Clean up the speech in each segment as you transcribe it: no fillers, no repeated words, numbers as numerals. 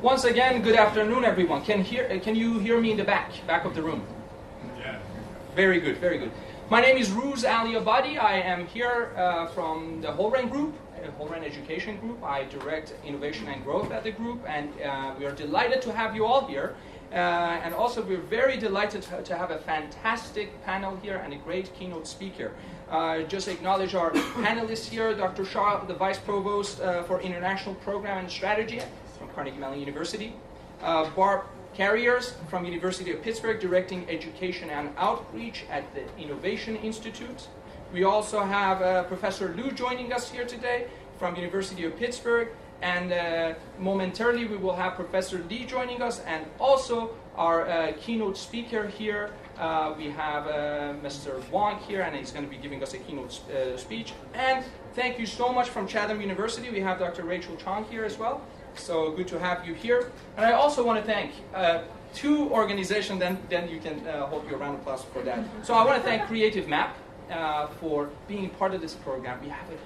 Once again, good afternoon, everyone. Can you hear me in the back of the room? Yeah. Very good, very good. My name is Ruz Ali Abadi. I am here from the Holren Group, Holren Education Group. I direct innovation and growth at the group, and we are delighted to have you all here. And also, we're very delighted to have a fantastic panel here and a great keynote speaker. Just acknowledge our panelists here, Dr. Shah, the Vice Provost for International Program and Strategy from Carnegie Mellon University. Barb Carriers from University of Pittsburgh, directing education and outreach at the Innovation Institute. We also have Professor Liu joining us here today from University of Pittsburgh. And momentarily we will have Professor Li joining us, and also our keynote speaker here. We have Mr. Wang here, and he's going to be giving us a keynote speech. And thank you so much from Chatham University. We have Dr. Rachel Chong here as well. So good to have you here. And I also want to thank two organizations, then you can hold your round of applause for that. So I want to thank Creative Map for being part of this program. We have a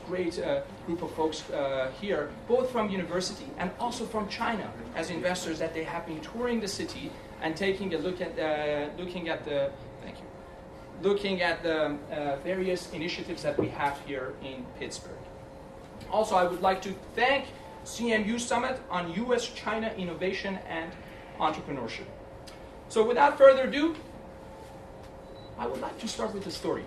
great group of folks here, both from university and also from China, as investors that they have been touring the city and taking a look at looking at the various initiatives that we have here in Pittsburgh. Also, I would like to thank CMU Summit on U.S.-China Innovation and Entrepreneurship. So without further ado, I would like to start with a story.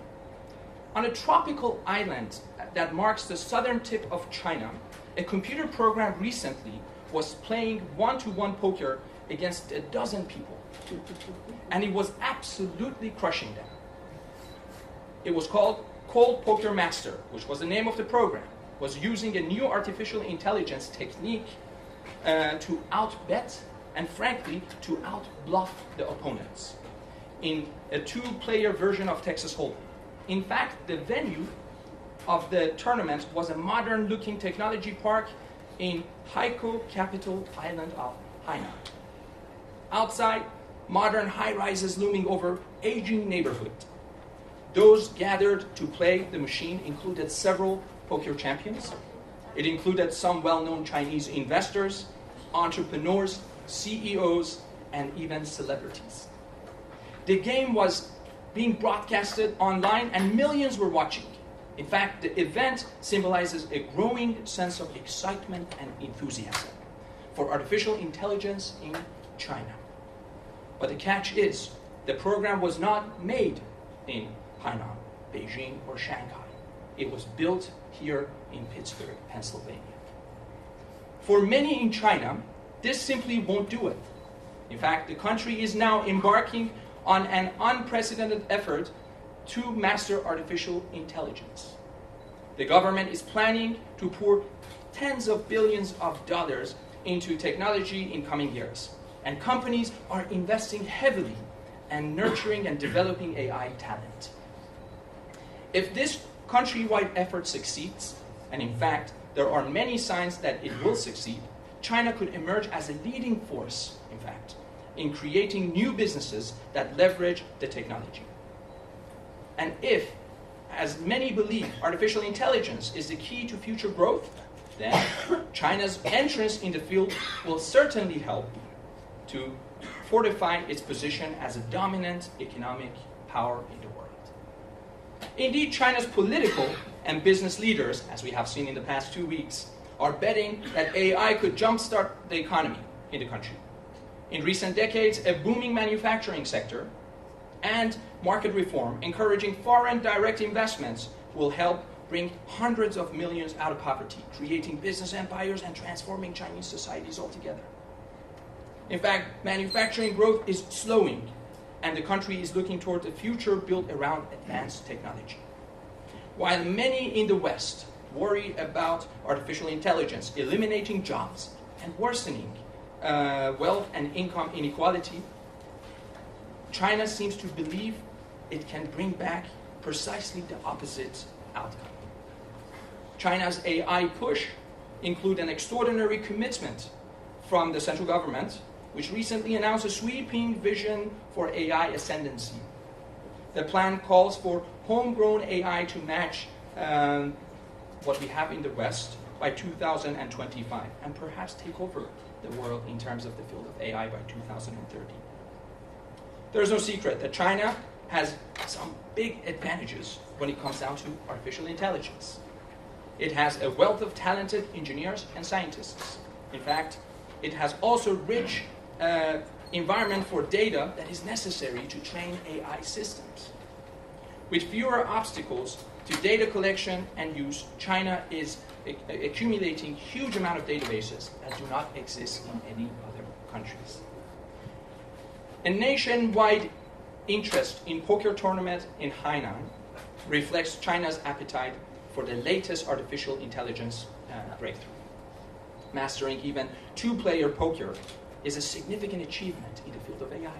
On a tropical island that marks the southern tip of China, a computer program recently was playing one-to-one poker against a dozen people. And it was absolutely crushing them. It was called Cold Poker Master, which was the name of the program. It was using a new artificial intelligence technique to outbet and, frankly, to outbluff the opponents in a two-player version of Texas Hold'em. In fact, the venue of the tournament was a modern-looking technology park in Haikou, capital island of Hainan. Outside, modern high-rises looming over aging neighborhood. Those gathered to play the machine included several poker champions. It included some well-known Chinese investors, entrepreneurs, CEOs, and even celebrities. The game was being broadcasted online, and millions were watching. In fact, the event symbolizes a growing sense of excitement and enthusiasm for artificial intelligence in China. But the catch is, the program was not made in Hainan, Beijing, or Shanghai. It was built here in Pittsburgh, Pennsylvania. For many in China, this simply won't do it. In fact, the country is now embarking on an unprecedented effort to master artificial intelligence. The government is planning to pour tens of billions of dollars into technology in coming years. And companies are investing heavily and nurturing and developing AI talent. If this countrywide effort succeeds, and in fact, there are many signs that it will succeed, China could emerge as a leading force, in fact, in creating new businesses that leverage the technology. And if, as many believe, artificial intelligence is the key to future growth, then China's entrance in the field will certainly help to fortify its position as a dominant economic power in the world. Indeed, China's political and business leaders, as we have seen in the past 2 weeks, are betting that AI could jumpstart the economy in the country. In recent decades, a booming manufacturing sector and market reform encouraging foreign direct investments will help bring hundreds of millions out of poverty, creating business empires and transforming Chinese societies altogether. In fact, manufacturing growth is slowing, and the country is looking toward a future built around advanced technology. While many in the West worry about artificial intelligence eliminating jobs and worsening wealth and income inequality, China seems to believe it can bring back precisely the opposite outcome. China's AI push includes an extraordinary commitment from the central government, which recently announced a sweeping vision for AI ascendancy. The plan calls for homegrown AI to match what we have in the West by 2025, and perhaps take over the world in terms of the field of AI by 2030. There's no secret that China has some big advantages when it comes down to artificial intelligence. It has a wealth of talented engineers and scientists. In fact, it has also rich environment for data that is necessary to train AI systems. With fewer obstacles to data collection and use, China is accumulating huge amount of databases that do not exist in any other countries. A nationwide interest in poker tournament in Hainan reflects China's appetite for the latest artificial intelligence breakthrough. Mastering even two-player poker is a significant achievement in the field of AI.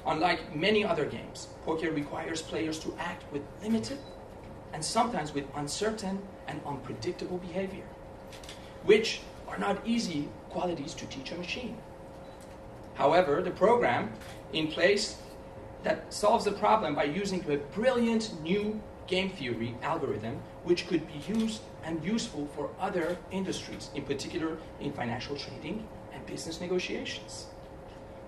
Unlike many other games, poker requires players to act with limited and sometimes with uncertain and unpredictable behavior, which are not easy qualities to teach a machine. However, the program in place that solves the problem by using a brilliant new game theory algorithm, which could be used and useful for other industries, in particular in financial trading and business negotiations.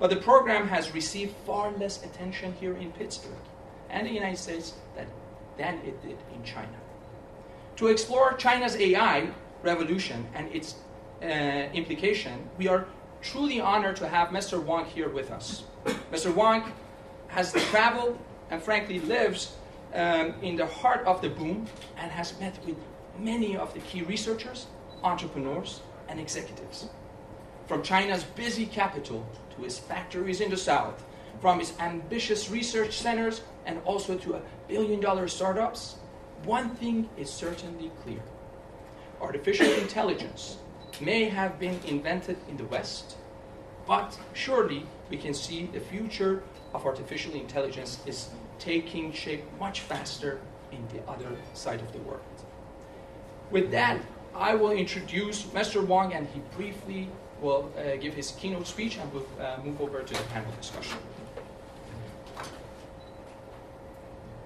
But the program has received far less attention here in Pittsburgh and the United States than it did in China. To explore China's AI revolution and its implication, we are truly honored to have Mr. Wang here with us. Mr. Wang has traveled and frankly lives in the heart of the boom and has met with many of the key researchers, entrepreneurs, and executives. From China's busy capital to its factories in the south, from its ambitious research centers and also to billion-dollar startups, one thing is certainly clear. Artificial intelligence may have been invented in the West, but surely we can see the future of artificial intelligence is taking shape much faster in the other side of the world. With that, I will introduce Mr. Wang, and he briefly will give his keynote speech, and we'll move over to the panel discussion.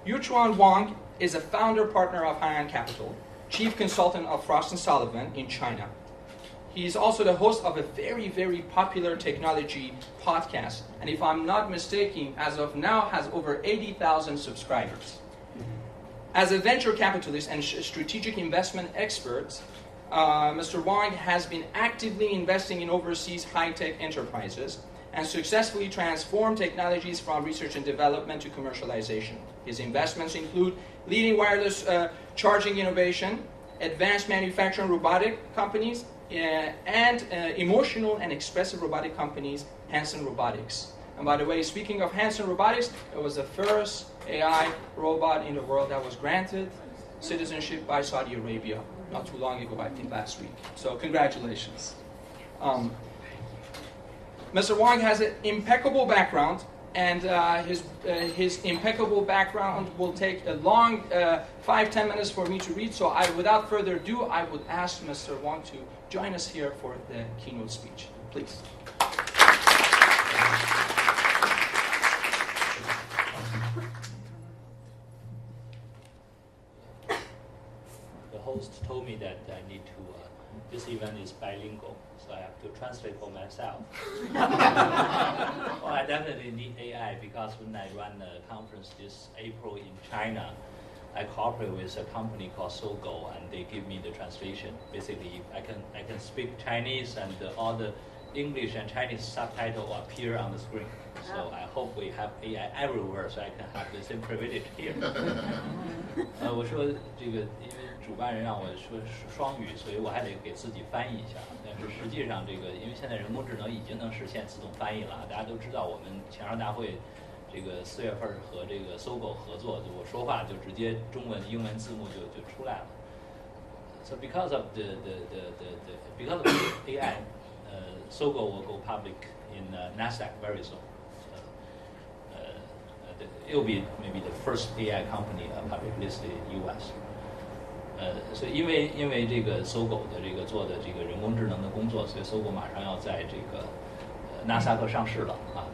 Yuchuan Wang is a founder partner of Hainan Capital, chief consultant of Frost & Sullivan in China. He is also the host of a very, very popular technology podcast, and if I'm not mistaken, as of now has over 80,000 subscribers. As a venture capitalist and strategic investment expert, Mr. Wang has been actively investing in overseas high-tech enterprises and successfully transformed technologies from research and development to commercialization. His investments include leading wireless charging innovation, advanced manufacturing robotic companies, and emotional and expressive robotic companies, Hanson Robotics. And by the way, speaking of Hanson Robotics, it was the first AI robot in the world that was granted citizenship by Saudi Arabia not too long ago, I think last week. So congratulations. Mr. Wang has an impeccable background, and his impeccable background will take a long 5-10 minutes for me to read. So without further ado, I would ask Mr. Wang to join us here for the keynote speech. Please. The host told me that I need to, this event is bilingual, so I have to translate for myself. Well, I definitely need AI because when I run a conference this April in China, I cooperate with a company called Sogo, and they give me the translation. Basically, I can speak Chinese, and all the English and Chinese subtitle appear on the screen. So I hope we have AI everywhere, so I can have the same privilege here. 我说这个，因为主办人让我说双语，所以我还得给自己翻译一下。但是实际上，这个因为现在人工智能已经能实现自动翻译了，大家都知道我们前上大会。这个4月份和这个搜狗合作，我说话就直接中文、英文字幕就出来了。So because of because of AI, Sogo will go public in Nasdaq very soon. It will be maybe the first AI company public listed in U.S. 所以因为这个搜狗的这个做的这个人工智能的工作，所以搜狗马上要在这个纳斯达克上市了啊。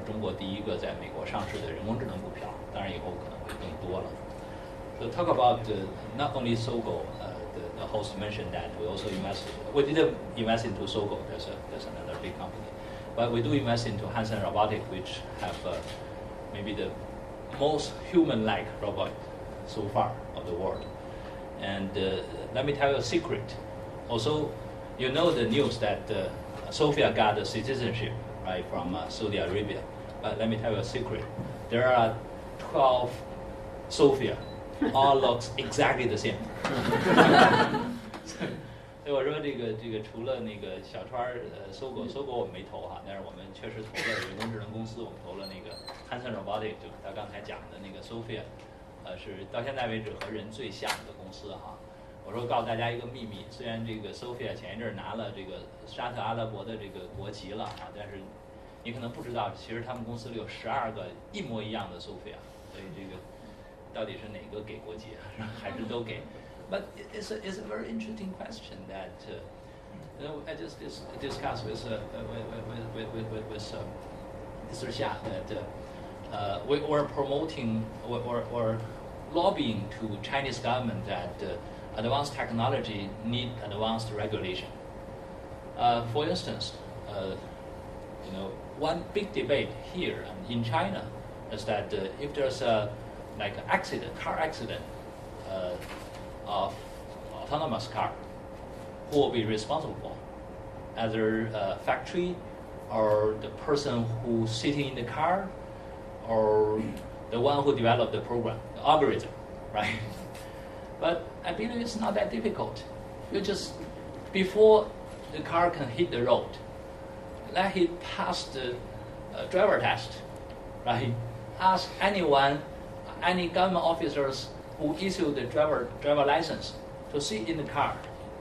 中国第一个在美国上市的人工智能股票，当然以后可能会更多了。So talk about not only Sogo, the host mentioned that we also we didn't invest into Sogou, there's another big company. But we do invest into Hansen Robotics, which have maybe the most human-like robot so far of the world. And let me tell you a secret. Also, you know the news that Sophia got the citizenship, right, from Saudi Arabia. But let me tell you a secret. There are 12 Sophia, all looks exactly the same. 所以我说这个除了那个小川搜狗我们没投哈，但是我们确实投了人工智能公司，我们投了那个 Hansen Robotics， 就是他刚才讲的那个 Sophia， 是到现在为止和人最像的公司哈。我说告诉大家一个秘密，虽然这个 Sophia 前一阵拿了这个沙特阿拉伯的这个国籍了啊，但是你可能不知道，其实他们公司里有12个一模一样的 Sophia， 所以这个到底是哪个给国籍啊？还是都给？ But it's a very interesting question that I just discussed with Mr. Xia that we were promoting or lobbying to Chinese government that advanced technology need advanced regulation. For instance, one big debate here in China is that if there's a car accident. Of autonomous car, who will be responsible? Either factory, or the person who's sitting in the car, or the one who developed the program, the algorithm, right? But I believe it's not that difficult. You just, before the car can hit the road, let it pass the driver test, right? Ask anyone, any government officers who issued the driver license to sit in the car,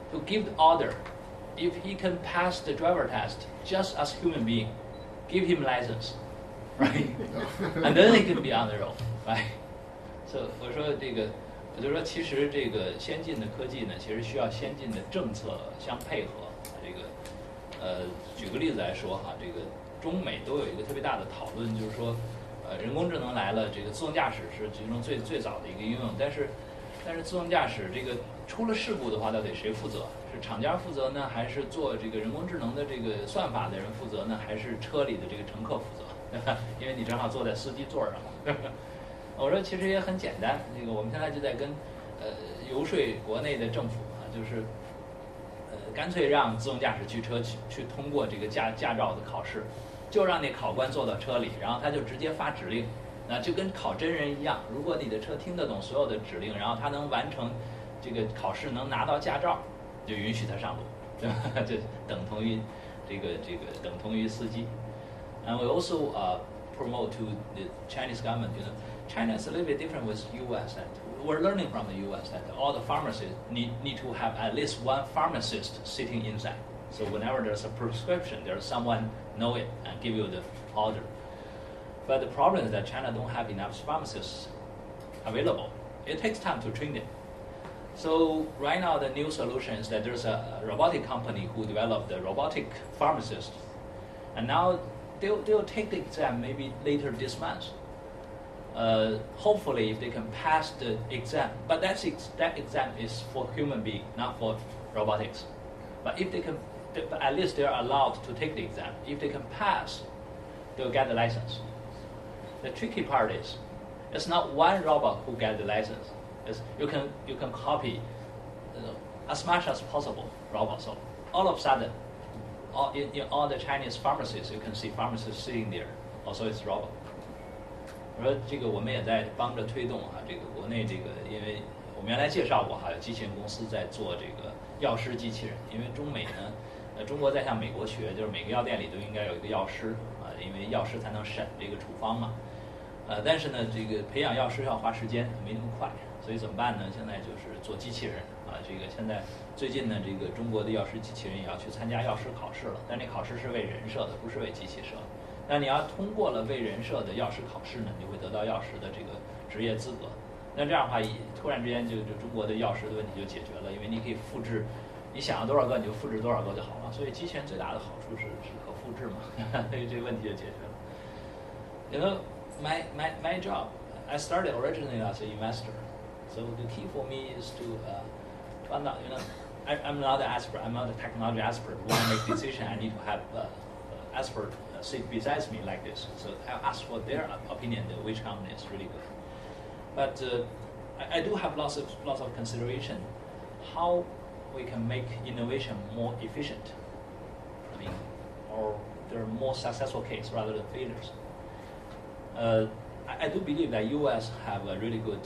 to give the order. If he can pass the driver test just as human being, give him license, right? And then he can be on the road, right? So 我说这个，我就说其实这个先进的科技呢，其实需要先进的政策相配合。这个举个例子来说哈，这个中美都有一个特别大的讨论，就是说。人工智能来了，这个自动驾驶是其中最早的一个应用。但是自动驾驶这个出了事故的话，到底谁负责？是厂家负责呢，还是做这个人工智能的这个算法的人负责呢？还是车里的这个乘客负责？对吧？因为你正好坐在司机座上嘛。我说其实也很简单，这个我们现在就在跟游说国内的政府啊，就是干脆让自动驾驶汽车去通过这个驾照的考试。就让那考官坐到车里，然后他就直接发指令，那就跟考真人一样。如果你的车听得懂所有的指令，然后他能完成这个考试，能拿到驾照，就允许他上路，对吧？就等同于等同于司机。And we also promote to the Chinese government. China is a little bit different with U.S. and we're learning from the U.S. that all the pharmacies need to have at least one pharmacist sitting inside. So whenever there's a prescription, there's someone know it and give you the order. But the problem is that China don't have enough pharmacists available. It takes time to train them. So right now the new solution is that there's a robotic company who developed the robotic pharmacist, and now they'll take the exam maybe later this month. Hopefully, if they can pass the exam, but that exam is for human being, not for robotics. But if they can. But at least they're allowed to take the exam. If they can pass, they'll get the license. The tricky part is, it's not one robot who gets the license. It's, you can copy as much as possible robots. So all of a sudden, in all the Chinese pharmacies, you can see pharmacists sitting there. Also, it's robot. 我说这个我们也在帮着推动这个国内这个，因为我们原来介绍过有机器人公司在做这个药师机器人，因为中美呢。中国在向美国学，就是每个药店里都应该有一个药师因为药师才能审这个处方嘛。但是呢，这个培养药师要花时间，没那么快，所以怎么办呢？现在就是做机器人这个现在最近呢，这个中国的药师机器人也要去参加药师考试了，但那考试是为人设的，不是为机器设。那你要通过了为人设的药师考试呢，你会得到药师的这个职业资格。那这样的话，突然之间就中国的药师的问题就解决了，因为你可以复制。你想要多少个你就复制多少个就好了，所以机器人最大的好处是可复制嘛，所以这个问题就解决了。You know, my job, I started originally as an investor, so the key for me is to found out, I'm not an expert. I'm not a technology expert. When I make decision, I need to have expert sit besides me like this. So I ask for their opinion, which company is really good. But I do have lots of consideration, how we can make innovation more efficient. I mean, or there are more successful cases rather than failures. I do believe that U.S. have a really good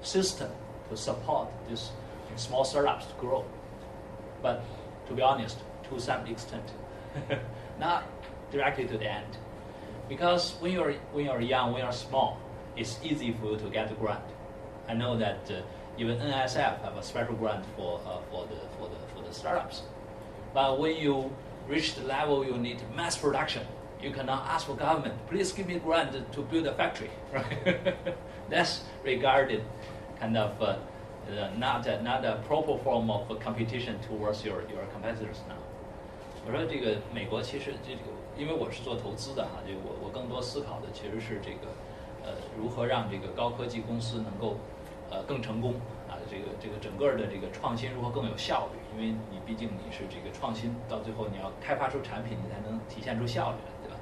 system to support this small startups to grow. But to be honest, to some extent, not directly to the end. Because when you're young, when you're small, it's easy for you to get a grant. I know that even NSF have a special grant for the startups. But when you reach the level you need mass production, you cannot ask for government, please give me a grant to build a factory, right? That's regarded kind of not a proper form of competition towards your competitors now. 我说这个美国其实这个，因为我是做投资的哈，这个我更多思考的其实是这个如何让这个高科技公司能够更成功啊，这个整个的这个创新如何更有效率，因为你毕竟你是这个创新，到最后你要开发出产品，你才能体现出效率来，对吧？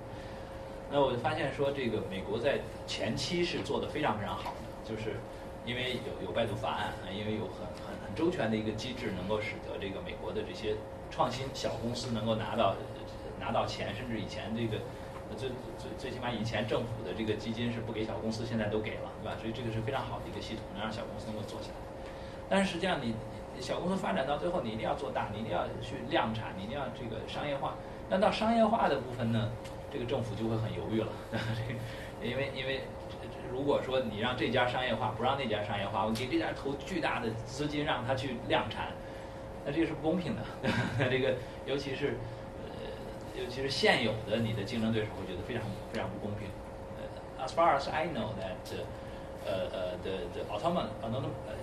那我就发现说，这个美国在前期是做得非常非常好的，就是因为有拜读法案啊，因为有很周全的一个机制，能够使得这个美国的这些创新小公司能够拿到钱，甚至以前这个最起码以前政府的这个基金是不给小公司，现在都给了，对吧？所以这个是非常好的一个系统，能让小公司能够做起来。但是实际上你小公司发展到最后，你一定要做大，你一定要去量产，你一定要这个商业化。那到商业化的部分呢，这个政府就会很犹豫了，因为如果说你让这家商业化，不让那家商业化，我给这家投巨大的资金让他去量产，那这个是不公平的。这个尤其是现有的你的竞争对手会觉得非常非常不公平。As far as I know that the autonomous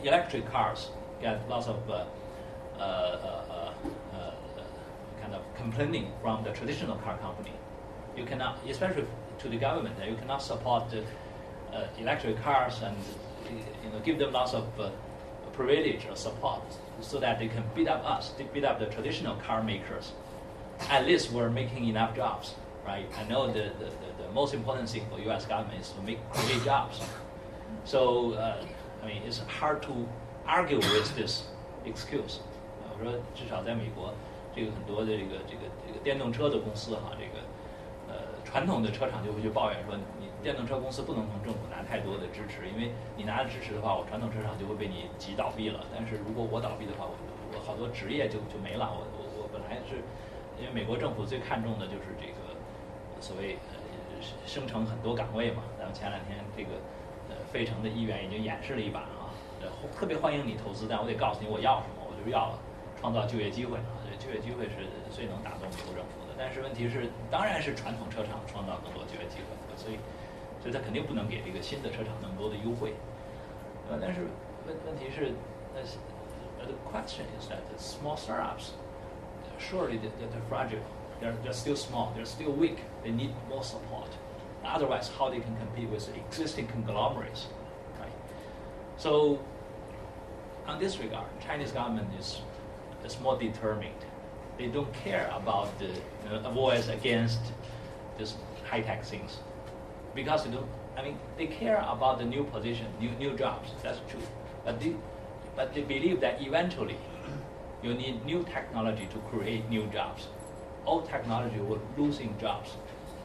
electric cars get lots of kind of complaining from the traditional car company. You cannot, especially to the government, you cannot support electric cars and give them lots of privilege or support so that they can beat up us, they beat up the traditional car makers. At least we're making enough jobs, right? I know the most important thing for U.S. government is to create jobs. So, I mean, it's hard to argue with this excuse. 我说，至少在美国，这个很多的这个电动车的公司哈，这个传统的车厂就会去抱怨说，你电动车公司不能从政府拿太多的支持，因为你拿了支持的话，我传统车厂就会被你挤倒闭了。但是如果我倒闭的话，我好多职业就没了。我本来是。因为美国政府最看重的就是这个所谓生成很多岗位嘛。咱们前两天这个费城的议员已经演示了一把啊，特别欢迎你投资，但我得告诉你我要什么，我就要创造就业机会啊。这就业机会是最能打动美国政府的。但是问题是，当然是传统车厂创造更多就业机会，所以他肯定不能给这个新的车厂那么多的优惠。但是问题是，the question is that the small startups. Surely they're fragile. They're still small. They're still weak. They need more support. Otherwise, how they can compete with the existing conglomerates, right? So, on this regard, Chinese government is more determined. They don't care about the a voice against this high-tech things, because they don't. I mean, they care about the new position, new jobs. That's true, but they believe that eventually. You need new technology to create new jobs. Old technology will losing jobs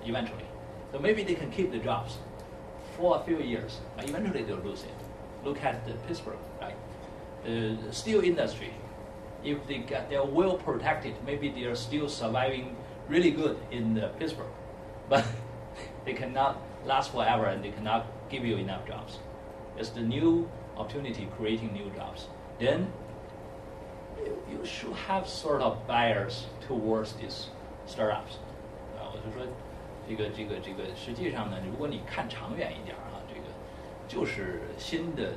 eventually. So maybe they can keep the jobs for a few years, but eventually they'll lose it. Look at Pittsburgh, right? The steel industry, if they're well protected, maybe they are still surviving really good in Pittsburgh, but they cannot last forever and they cannot give you enough jobs. It's the new opportunity creating new jobs. Then you should have sort of buyers towards these startups. 我就说，这个实际上呢，如果你看长远一点啊，这个就是新的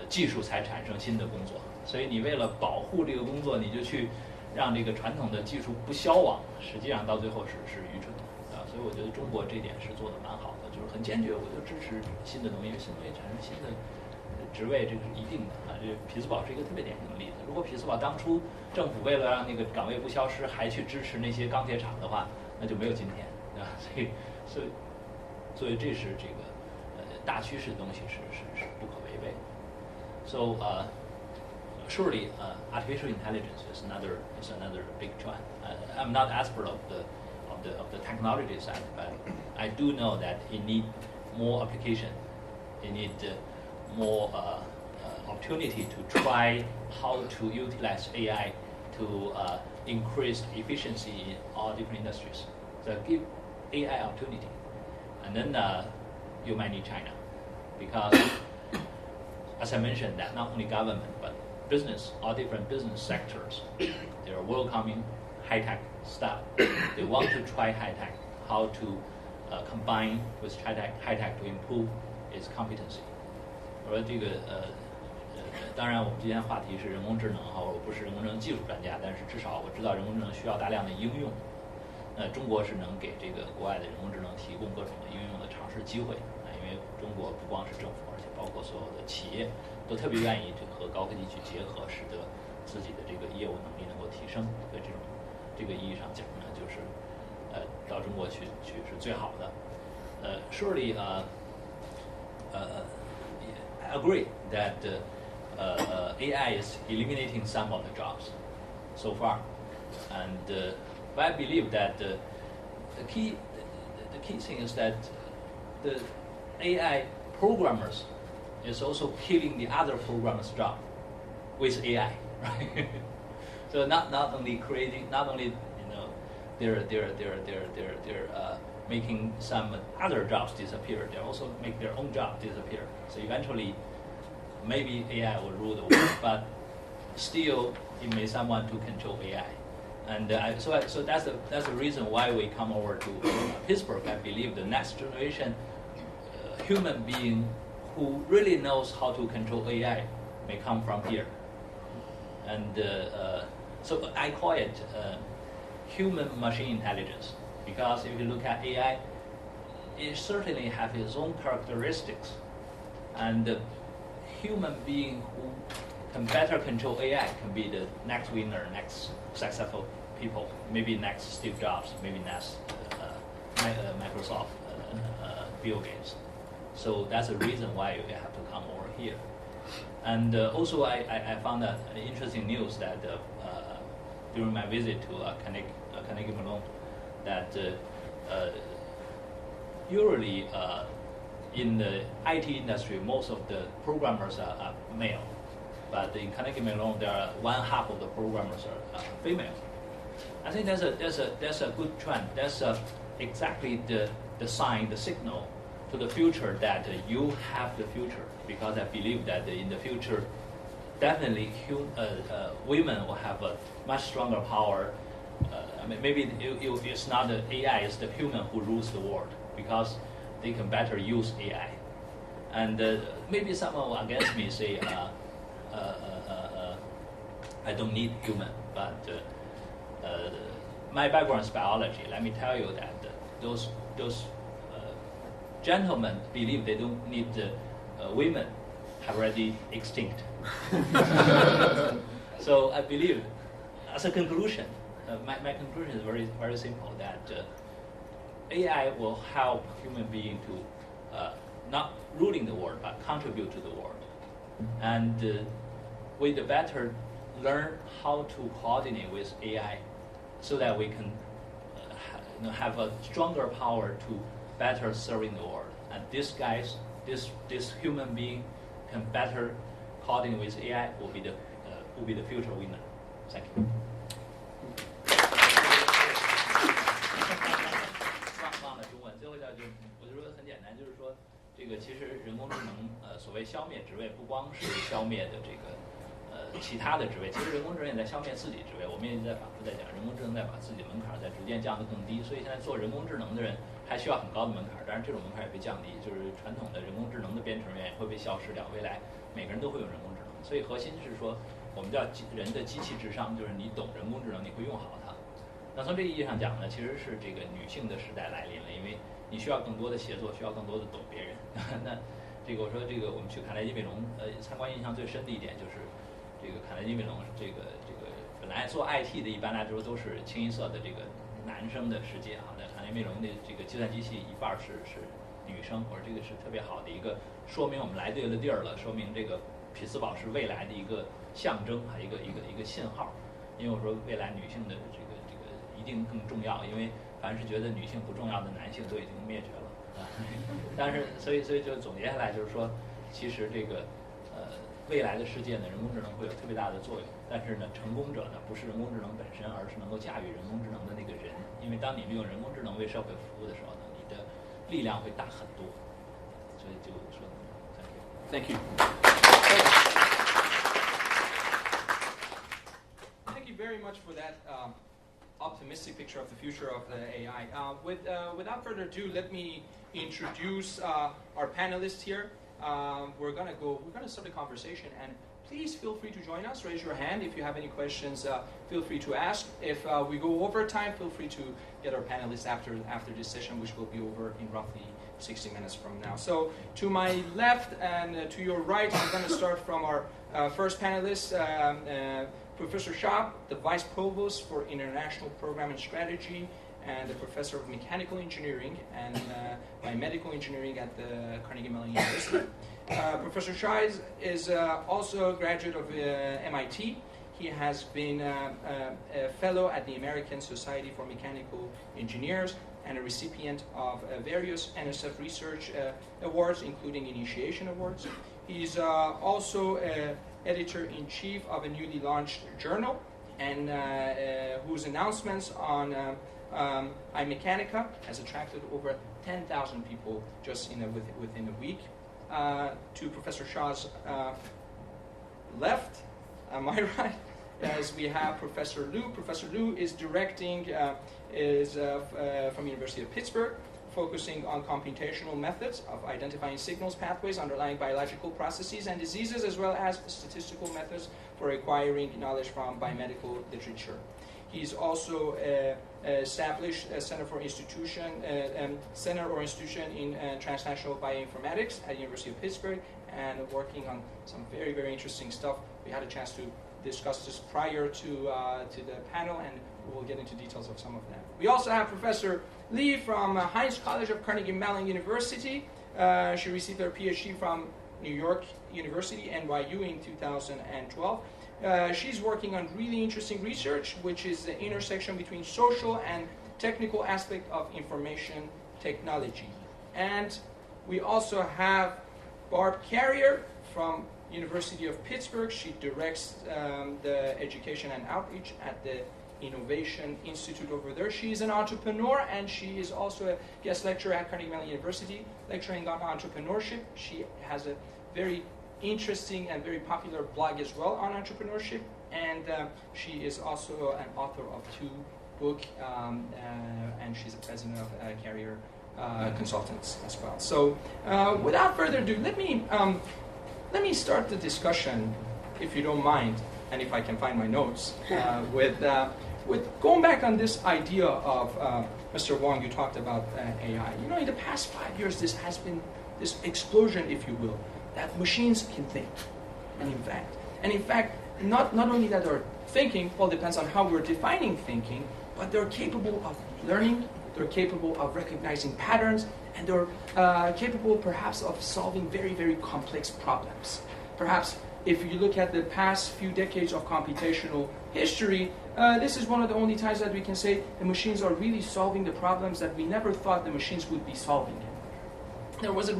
技术才产生新的工作，所以你为了保护这个工作，你就去让这个传统的技术不消亡，实际上到最后是愚蠢的啊。所以我觉得中国这点是做的蛮好的，就是很坚决，我就支持新的农业，新农业产生新的职位这个是一定的啊。这匹兹堡是一个特别典型的例子。如果匹兹堡当初政府为了让那个岗位不消失，还去支持那些钢铁厂的话，那就没有今天，对吧？所以这是这个大趋势的东西是不可违背的。So surely artificial intelligence is another big trend. I'm not expert of the technology side, but I do know that it need more application. It need more opportunity to try how to utilize AI to increase efficiency in all different industries. So give AI opportunity. And then you might need China, because as I mentioned, that not only government but business, all different business sectors, they are welcoming high-tech stuff. They want to try high-tech, how to combine with high-tech to improve its competency. 我说这个当然我们今天话题是人工智能哈，我不是人工智能技术专家，但是至少我知道人工智能需要大量的应用。中国是能给这个国外的人工智能提供各种的应用的尝试机会啊，因为中国不光是政府，而且包括所有的企业都特别愿意和高科技去结合，使得自己的这个业务能力能够提升。所以这个意义上讲呢，就是到中国去是最好的。Surely I agree that AI is eliminating some of the jobs so far, and but I believe that the key thing is that the AI programmers is also killing the other programmers' job with AI, right? So not only they're making some other jobs disappear, they also make their own job disappear. So eventually, maybe AI will rule the world, but still it may someone to control AI. And so that's the reason why we come over to Pittsburgh. I believe the next generation human being who really knows how to control AI may come from here. And so I call it human-machine intelligence, because if you look at AI, it certainly has its own characteristics. And the human being who can better control AI can be the next winner, next successful people. Maybe next Steve Jobs, maybe next Microsoft, Bill Gates. So that's the reason why you have to come over here. And also I found that interesting news that during my visit to Carnegie Mellon, that usually in the IT industry, most of the programmers are male. But in Carnegie Mellon, there are one half of the programmers are female. I think that's a good trend. That's exactly the sign, the signal to the future that you have the future. Because I believe that in the future, definitely women will have a much stronger power. I mean, maybe it's not the AI, it's the human who rules the world, because they can better use AI. And maybe someone will against me say, I don't need human, but my background is biology. Let me tell you that those gentlemen believe they don't need women have already extinct. So I believe, as a conclusion, my conclusion is very, very simple, that AI will help human being to not ruling the world, but contribute to the world. And with the better learn how to coordinate with AI, so that we can have a stronger power to better serving the world. And these guys, this human being can better coordinate with AI will be the future winner. Thank you. 忘了中文，最后一条就我就说很简单，就是说这个其实人工智能所谓消灭职位，不光是消灭的这个其他的职位，其实人工智能也在消灭自己职位。我们也在反复在讲，人工智能在把自己的门槛在逐渐降得更低，所以现在做人工智能的人还需要很高的门槛，当然这种门槛也被降低，就是传统的人工智能的编程人员会被消失掉，未来每个人都会有人工智能。所以核心是说，我们叫人的机器智商，就是你懂人工智能，你会用好它。那从这个意义上讲呢，其实是这个女性的时代来临了，因为你需要更多的协作，需要更多的懂别人。那这个我说这个我们去卡耐基美容参观印象最深的一点就是这个卡耐基美容这个本来做 IT 的一般来说都是清一色的这个男生的世界啊，在卡耐基美容的这个计算机系一半是女生，我说这个是特别好的一个说明我们来对了地儿了，说明这个匹兹堡是未来的一个象征，还有一个信号。因为我说未来女性的这个一定更重要，因为凡是觉得女性不重要的男性都已经灭绝了啊。但是所以就总结下来就是说，其实这个未来的世界呢，人工智能会有特别大的作用。但是呢，成功者呢不是人工智能本身，而是能够驾驭人工智能的那个人。因为当你利用人工智能为社会服务的时候呢，你的力量会大很多。所以就说 Thank you. Thank you very much for that optimistic picture of the future of the AI. Without further ado, let me introduce our panelists here. We're gonna start a conversation, and please feel free to join us. Raise your hand if you have any questions. Feel free to ask. If we go over time, feel free to get our panelists after this session, which will be over in roughly 60 minutes from now. So to my left and to your right, we're going to start from our first panelist, Professor Shah, the Vice Provost for International Program and Strategy, and the Professor of Mechanical Engineering and Biomedical Engineering at the Carnegie Mellon University. Professor Shah is also a graduate of MIT. He has been a fellow at the American Society for Mechanical Engineers and a recipient of various NSF research awards, including Initiation Awards. He's also editor-in-chief of a newly launched journal, and whose announcements on iMechanica has attracted over 10,000 people just within a week. To Professor Shah's left, my right, as we have Professor Liu. Professor Liu is directing, from University of Pittsburgh, focusing on computational methods of identifying signals pathways underlying biological processes and diseases, as well as statistical methods for acquiring knowledge from biomedical literature. He's also established a center or institution in transnational bioinformatics at the University of Pittsburgh, and working on some very, very interesting stuff. We had a chance to discuss this prior to the panel, and we'll get into details of some of that. We also have Professor Lee from Heinz College of Carnegie Mellon University. She received her PhD from New York University, NYU, in 2012. She's working on really interesting research, which is the intersection between social and technical aspect of information technology. And we also have Barb Carrier from University of Pittsburgh. She directs the education and outreach at the Innovation Institute over there. She's an entrepreneur, and she is also a guest lecturer at Carnegie Mellon University, lecturing on entrepreneurship. She has a very interesting and very popular blog as well on entrepreneurship, and she is also an author of 2 books, and she's the president of Carrier Consultants as well. So without further ado, let me start the discussion, if you don't mind, and if I can find my notes, with going back on this idea of Mr. Wong. You talked about AI. You know, in the past 5 years, this has been this explosion, if you will, that machines can think. And in fact, not only that they're thinking, well, it depends on how we're defining thinking, but they're capable of learning, they're capable of recognizing patterns, and they're capable perhaps of solving very, very complex problems. Perhaps if you look at the past few decades of computational history, this is one of the only times that we can say the machines are really solving the problems that we never thought the machines would be solving. There was a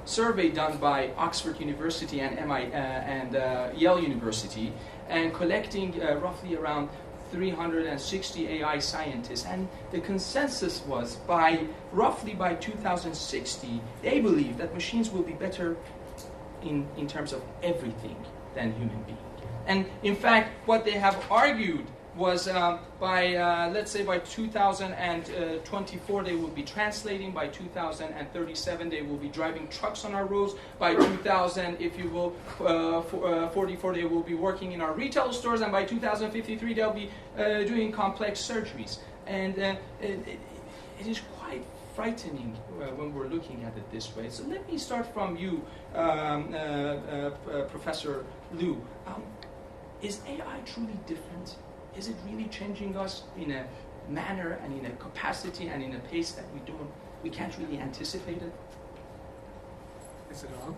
survey done by Oxford University and Yale University, and collecting roughly around 360 AI scientists, and the consensus was roughly by 2060, they believe that machines will be better in terms of everything than human beings. And in fact, what they have argued was let's say by 2024 they will be translating, by 2037 they will be driving trucks on our roads, by 2000, if you will, 44 they will be working in our retail stores, and by 2053 they'll be doing complex surgeries. And it is quite frightening when we're looking at it this way. So let me start from you, Professor Liu. Is AI truly different? Is it really changing us in a manner and in a capacity and in a pace that we can't really anticipate it? Is it on?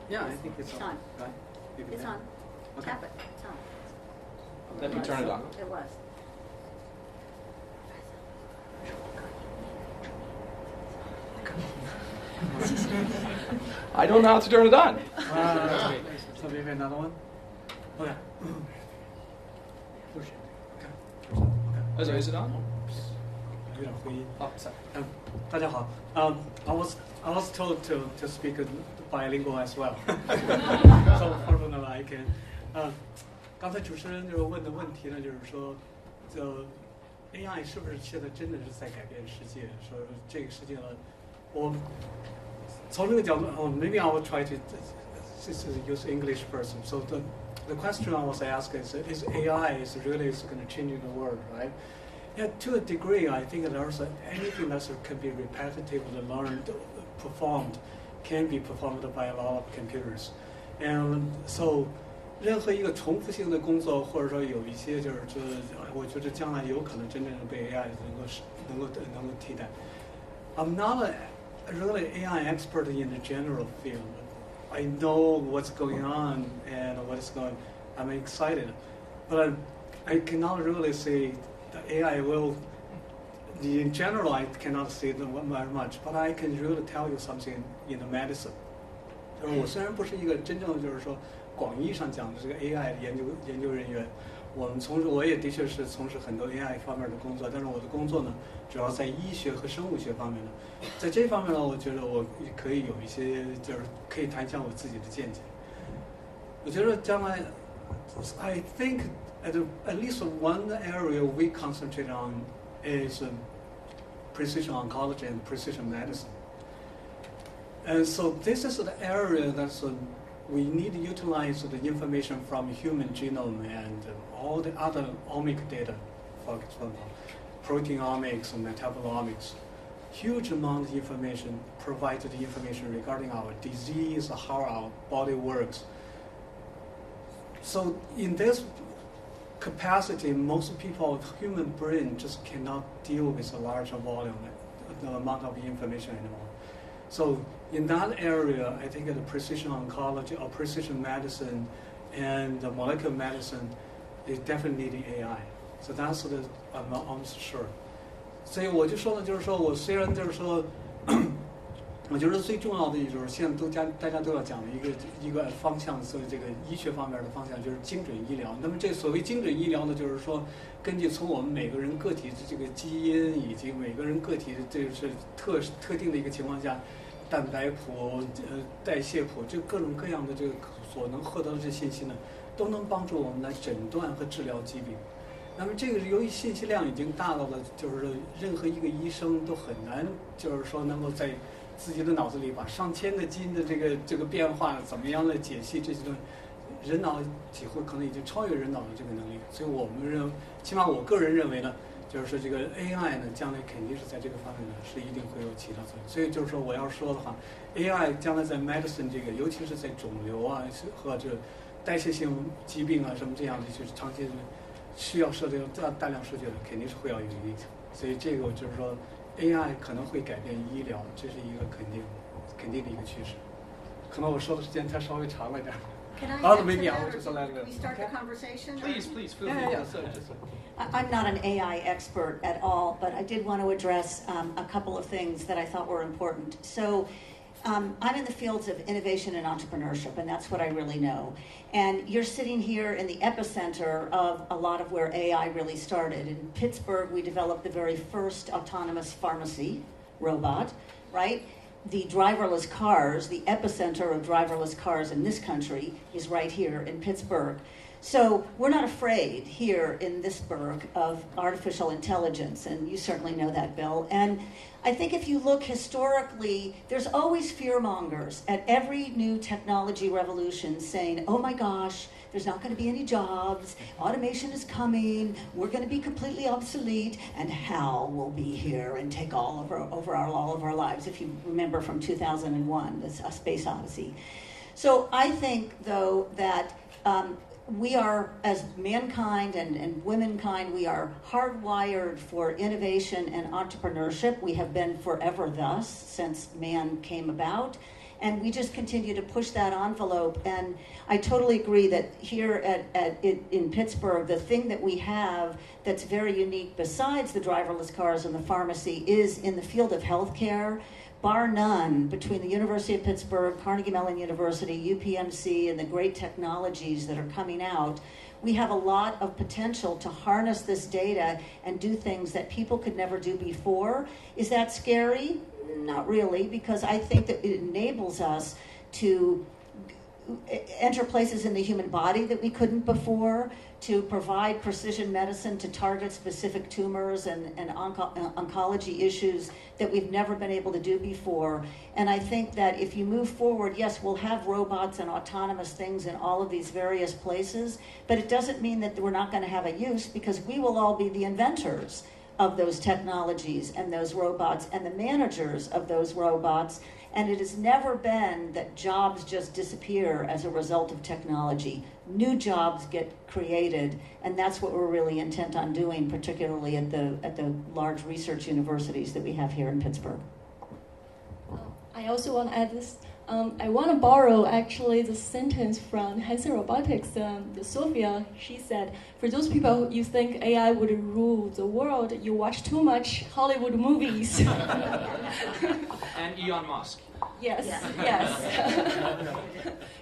Yeah, I think it's on. Right? It's on. Okay. Tap it. It's on. Let me turn it on. It was. I don't know how to turn it on. That's great. So maybe another one? Okay. Push it. Okay. So is it on? 有点回音。 Oh, sorry. 大家好。I was told to speak bilingual as well. So fortunately I can. 刚才主持人就是问的问题呢，就是说，AI 是不是现在真的是在改变世界？说这个世界呢，我从这个角度，maybe I will try to use English first. So the question I was asked is AI is really going to change the world, right? Yeah, to a degree, I think there's anything that can be repetitively learned, performed, can be performed by a lot of computers, and so. 任何一个重复性的工作，或者说有一些就是说，我觉得将来有可能真正被 AI 能够替代。I'm not really AI expert in the general field. I know what's going on and what's going. I'm excited, but I cannot really say the AI will. In general, I cannot say very much, but I can really tell you something in the medicine. 就是我虽然不是一个真正就是说。 广义上讲的这个 AI 的研究人员，我也的确是从事很多 AI 方面的工作，但是我的工作呢，主要在医学和生物学方面的。在这方面呢，我觉得我可以有一些，就是可以谈一下我自己的见解。我觉得将来 I think at least one area we concentrate on is precision oncology and precision medicine. And so this is the area that's we need to utilize the information from human genome and all the other omic data, for example, proteomics and metabolomics. Huge amount of information provided information regarding our disease, how our body works. So in this capacity, most people, human brain just cannot deal with a large volume, the amount of information anymore. So in that area, I think the precision oncology or precision medicine and the molecular medicine is definitely needing AI. So that's the I'm almost sure. 所以我就说呢，就是说我虽然就是说，我觉得最重要的就是现在大家都要讲的一个方向，是这个医学方面的方向，就是精准医疗。那么这所谓精准医疗呢，就是说根据从我们每个人个体的这个基因以及每个人个体的这是特定的一个情况下。 蛋白谱、代谢谱，这各种各样的这个所能获得的这信息呢，都能帮助我们来诊断和治疗疾病。那么这个由于信息量已经大到了，就是任何一个医生都很难，就是说能够在自己的脑子里把上千个基因的这个变化怎么样来解析这些东西，人脑几乎可能已经超越人脑的这个能力。所以我们起码我个人认为呢。 就是说，这个 AI 呢，将来肯定是在这个方面呢，是一定会有起到作用。所以就是说，我要说的话 ，AI 将来在 medicine 这个，尤其是在肿瘤啊和这代谢性疾病啊什么这样的，就是长期需要设置大量数据的，肯定是会要有影响。所以这个就是说 ，AI 可能会改变医疗，这是一个肯定的一个趋势。可能我说的时间太稍微长了一点。 Can I maybe answer I'll that, just or let can we start the conversation? Please, feel free. Yeah. So just. I'm not an AI expert at all, but I did want to address a couple of things that I thought were important. So I'm in the fields of innovation and entrepreneurship, and that's what I really know. And you're sitting here in the epicenter of a lot of where AI really started. In Pittsburgh, we developed the very first autonomous pharmacy robot, right? The driverless cars, the epicenter of driverless cars in this country is right here in Pittsburgh. So we're not afraid here in this burg of artificial intelligence, and you certainly know that, Bill. And I think if you look historically, there's always fearmongers at every new technology revolution saying, oh my gosh, there's not going to be any jobs, automation is coming, we're going to be completely obsolete, and HAL will be here and take all of our lives, if you remember from 2001, the Space Odyssey. So I think, though, that we are, as mankind and womankind, we are hardwired for innovation and entrepreneurship. We have been forever thus, since man came about. And we just continue to push that envelope. And I totally agree that here in Pittsburgh, the thing that we have that's very unique besides the driverless cars and the pharmacy is in the field of healthcare. Bar none, between the University of Pittsburgh, Carnegie Mellon University, UPMC, and the great technologies that are coming out, we have a lot of potential to harness this data and do things that people could never do before. Is that scary? Not really, because I think that it enables us to enter places in the human body that we couldn't before, to provide precision medicine to target specific tumors and oncology issues that we've never been able to do before. And I think that if you move forward, yes, we'll have robots and autonomous things in all of these various places, but it doesn't mean that we're not going to have a use, because we will all be the inventors of those technologies and those robots and the managers of those robots. And it has never been that jobs just disappear as a result of technology. New jobs get created, and that's what we're really intent on doing, particularly at the large research universities that we have here in Pittsburgh. I also want to add this. I want to borrow actually the sentence from Hanson Robotics, Sophia. She said, for those people who you think AI would rule the world, you watch too much Hollywood movies. And Elon Musk. Yes, yes.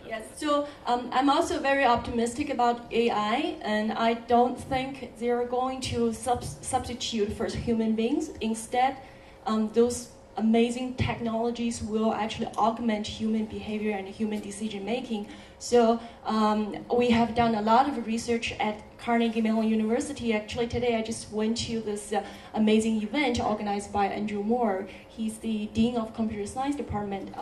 Yes, so I'm also very optimistic about AI, and I don't think they're going to substitute for human beings. Instead, those amazing technologies will actually augment human behavior and human decision making. So we have done a lot of research at Carnegie Mellon University. Actually, today I just went to this amazing event organized by Andrew Moore. He's the Dean of Computer Science Department,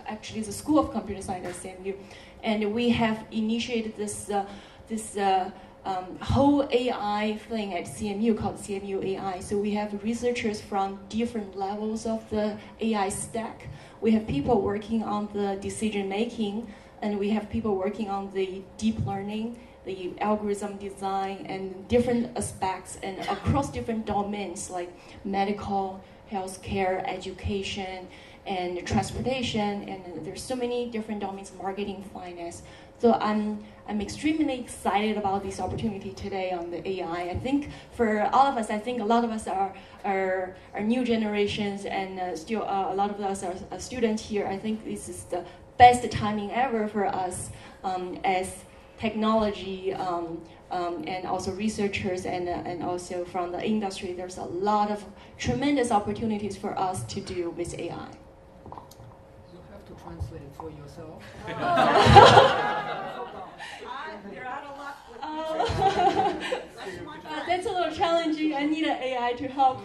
actually the School of Computer Science at CMU. And we have initiated this whole AI thing at CMU called CMU AI. So we have researchers from different levels of the AI stack. We have people working on the decision making, and we have people working on the deep learning, the algorithm design, and different aspects and across different domains like medical, healthcare, education, and transportation, and there's so many different domains, marketing, finance. So I'm extremely excited about this opportunity today on the AI. I think for all of us, I think a lot of us are new generations, and still a lot of us are students here. I think this is the best timing ever for us as technology and also researchers and also from the industry. There's a lot of tremendous opportunities for us to do with AI. Translate it for yourself. You're out of luck with that's a little challenging. I need an AI to help.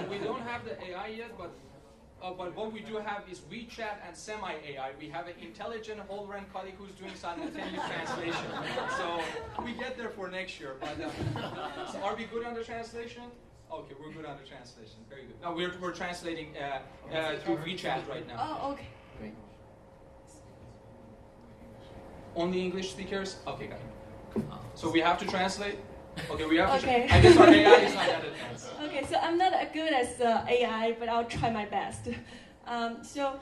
We don't have the AI yet, but what we do have is WeChat and semi-AI. We have an intelligent whole-run colleague who's doing simultaneous translation. So we get there for next year. But so are we good on the translation? Okay, we're good on the translation. Very good. No, we're translating through WeChat right now. Oh, okay. Great. Only English speakers? Okay, got it. So we have to translate? Okay, we have Okay. to I guess our AI is not that advanced. Okay, so I'm not as good as AI, but I'll try my best. So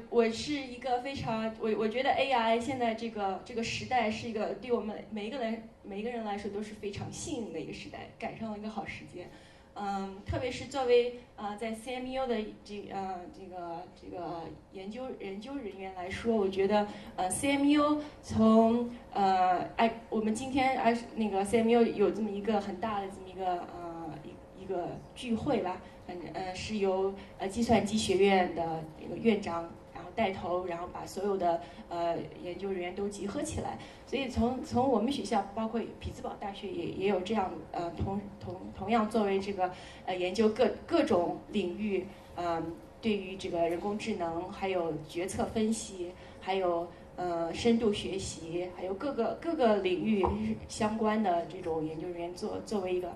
我是一个非常我觉得 AI 现在这个时代是一个对我们每一个人来说都是非常幸运的一个时代，赶上了一个好时间。特别是作为在 CMU 的这个研究人员来说，我觉得CMU 从我们今天那个 CMU 有这么一个很大的这么一个聚会吧，是由计算机学院的这个院长，然后带头，然后把所有的研究人员都集合起来。所以从我们学校，包括匹兹堡大学也有这样同样作为这个研究各种领域对于这个人工智能，还有决策分析，还有深度学习，还有各个领域相关的这种研究人员作为一个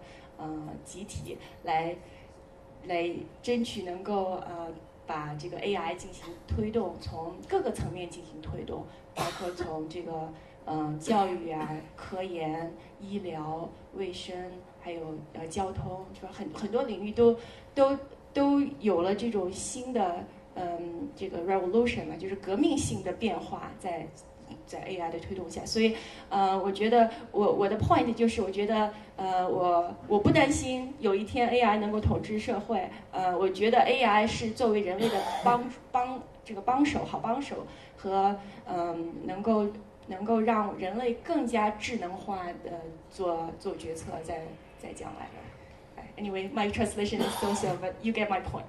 集体来争取能够把这个 AI 进行推动，从各个层面进行推动，包括从这个教育啊、科研、医疗、卫生，还有交通，是吧？很多领域都有了这种新的这个 revolution 嘛，就是革命性的变化在 AI 的推动下。所以我觉得我的 point 就是，我觉得我不担心有一天 AI 能够统治社会。我觉得 AI 是作为人类的帮手，好帮手，和能够让人类更加智能化的做决策，在将来。Anyway, my translation is so, but you get my point.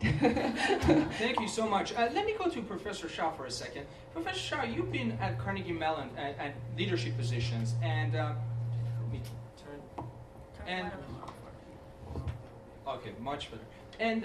Thank you so much. Let me go to Professor Shah for a second. Professor Shah, you've been at Carnegie Mellon at leadership positions, and let me turn. And okay, much better. And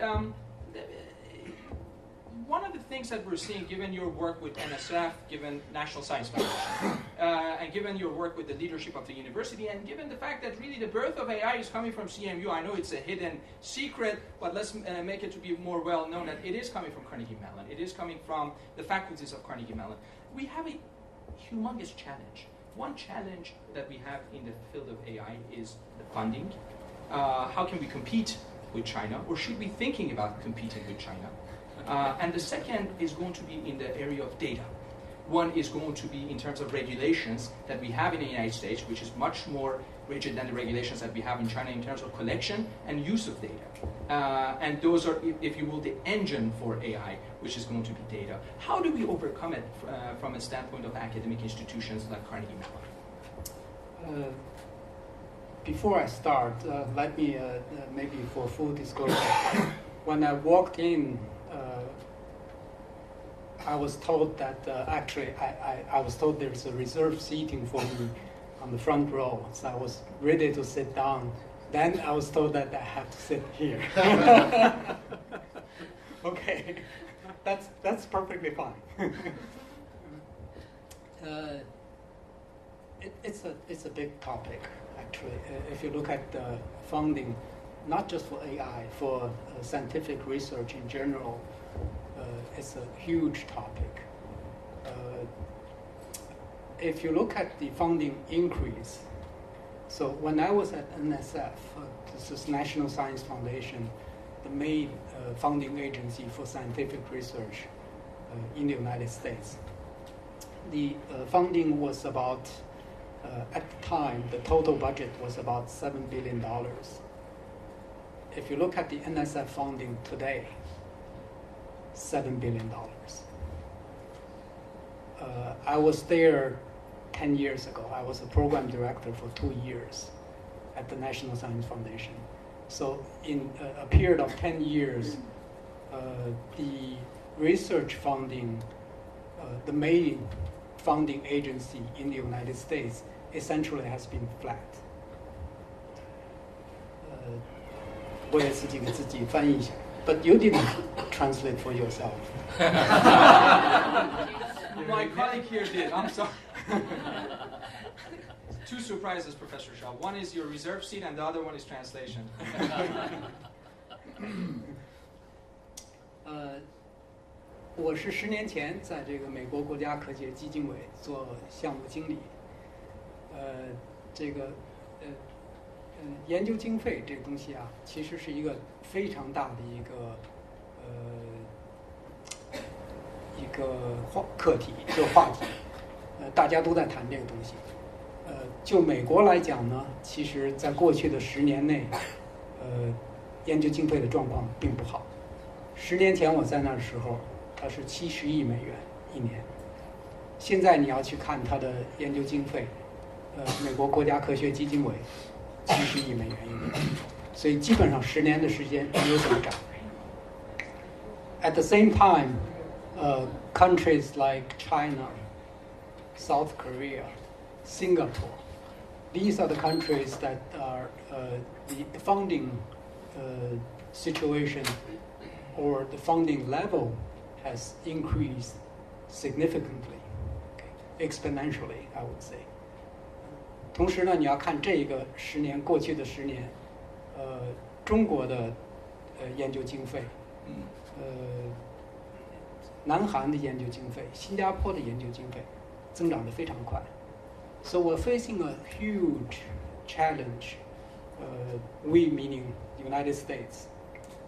one of the things that we're seeing, given your work with NSF, given National Science Foundation, and given your work with the leadership of the university, and given the fact that really the birth of AI is coming from CMU, I know it's a hidden secret, but let's make it to be more well known that it is coming from Carnegie Mellon. It is coming from the faculties of Carnegie Mellon. We have a humongous challenge. One challenge that we have in the field of AI is the funding. How can we compete with China, or should we be thinking about competing with China? And the second is going to be in the area of data. One is going to be in terms of regulations that we have in the United States, which is much more rigid than the regulations that we have in China in terms of collection and use of data. And those are, if you will, the engine for AI, which is going to be data. How do we overcome it from a standpoint of academic institutions like Carnegie Mellon? Before I start, let me maybe for full disclosure, when I walked in, I was told that actually I was told there's a reserved seating for me on the front row, so I was ready to sit down. Then I was told that I have to sit here. Okay, that's perfectly fine. It's a big topic actually. If you look at the funding, not just for AI, for scientific research in general. It's a huge topic. If you look at the funding increase, so when I was at NSF, this is National Science Foundation, the main funding agency for scientific research in the United States. The funding was about, at the time, the total budget was about $7 billion. If you look at the NSF funding today, $7 billion. I was there 10 years ago. I was a program director for 2 years at the National Science Foundation. So in a period of 10 years, the research funding, the main funding agency in the United States essentially has been flat. 我也自己给自己翻译一下。But you didn't translate for yourself. My colleague here did. I'm sorry. Two surprises, Professor Shah. One is your reserve seat, and the other one is translation. 我是10年前在这个美国国家科学基金委做项目经理。研究经费这个东西啊，其实是一个非常大的一个课题，一个话题。大家都在谈这个东西。就美国来讲呢，其实在过去的10年内，研究经费的状况并不好。10年前我在那时候，它是70亿美元一年。现在你要去看它的研究经费，美国国家科学基金委70亿美元一年，所以基本上10年的时间没有怎么涨。At the same time, countries like China, South Korea, Singapore. These are the countries that are the funding situation or the funding level has increased significantly, exponentially, I would say. 同时呢，你要看这个10年过去的10年，中国的研究经费，南韩的研究经费，新加坡的研究经费增长得非常快。So we're facing a huge challenge. We meaning the United States.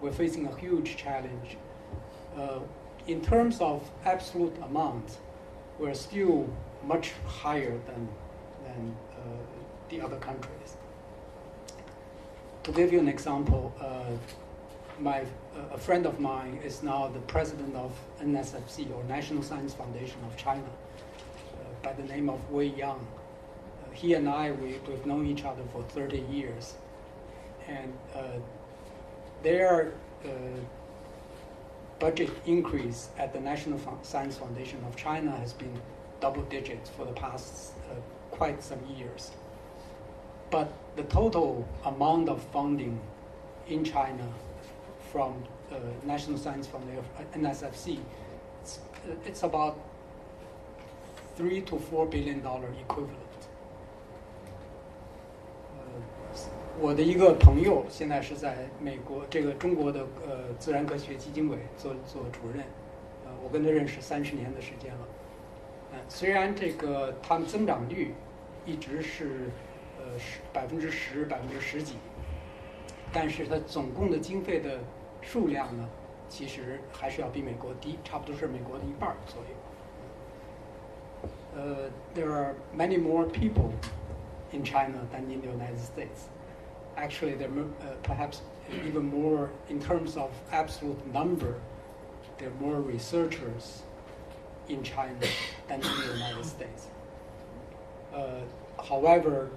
We're facing a huge challenge. In terms of absolute amount, we're still much higher than the other countries. To give you an example, a friend of mine is now the president of NSFC, or National Science Foundation of China, by the name of Wei Yang. He and I, we've known each other for 30 years. And their budget increase at the National Science Foundation of China has been double digits for the past quite some years. But the total amount of funding in China from National Science Foundation, NSFC, it's about $3 to $4 billion equivalent. 我的一个朋友现在是在美国这个中国的自然科学基金委做主任，我跟他认识30年的时间了。虽然这个他们增长率一直是10%、10几，但是它总共的经费的数量呢，其实还是要比美国低，差不多是美国的1半左右。There are many more people in China than in the United States. Actually, there are perhaps even more in terms of absolute number. There are more researchers in China than in the United States. However,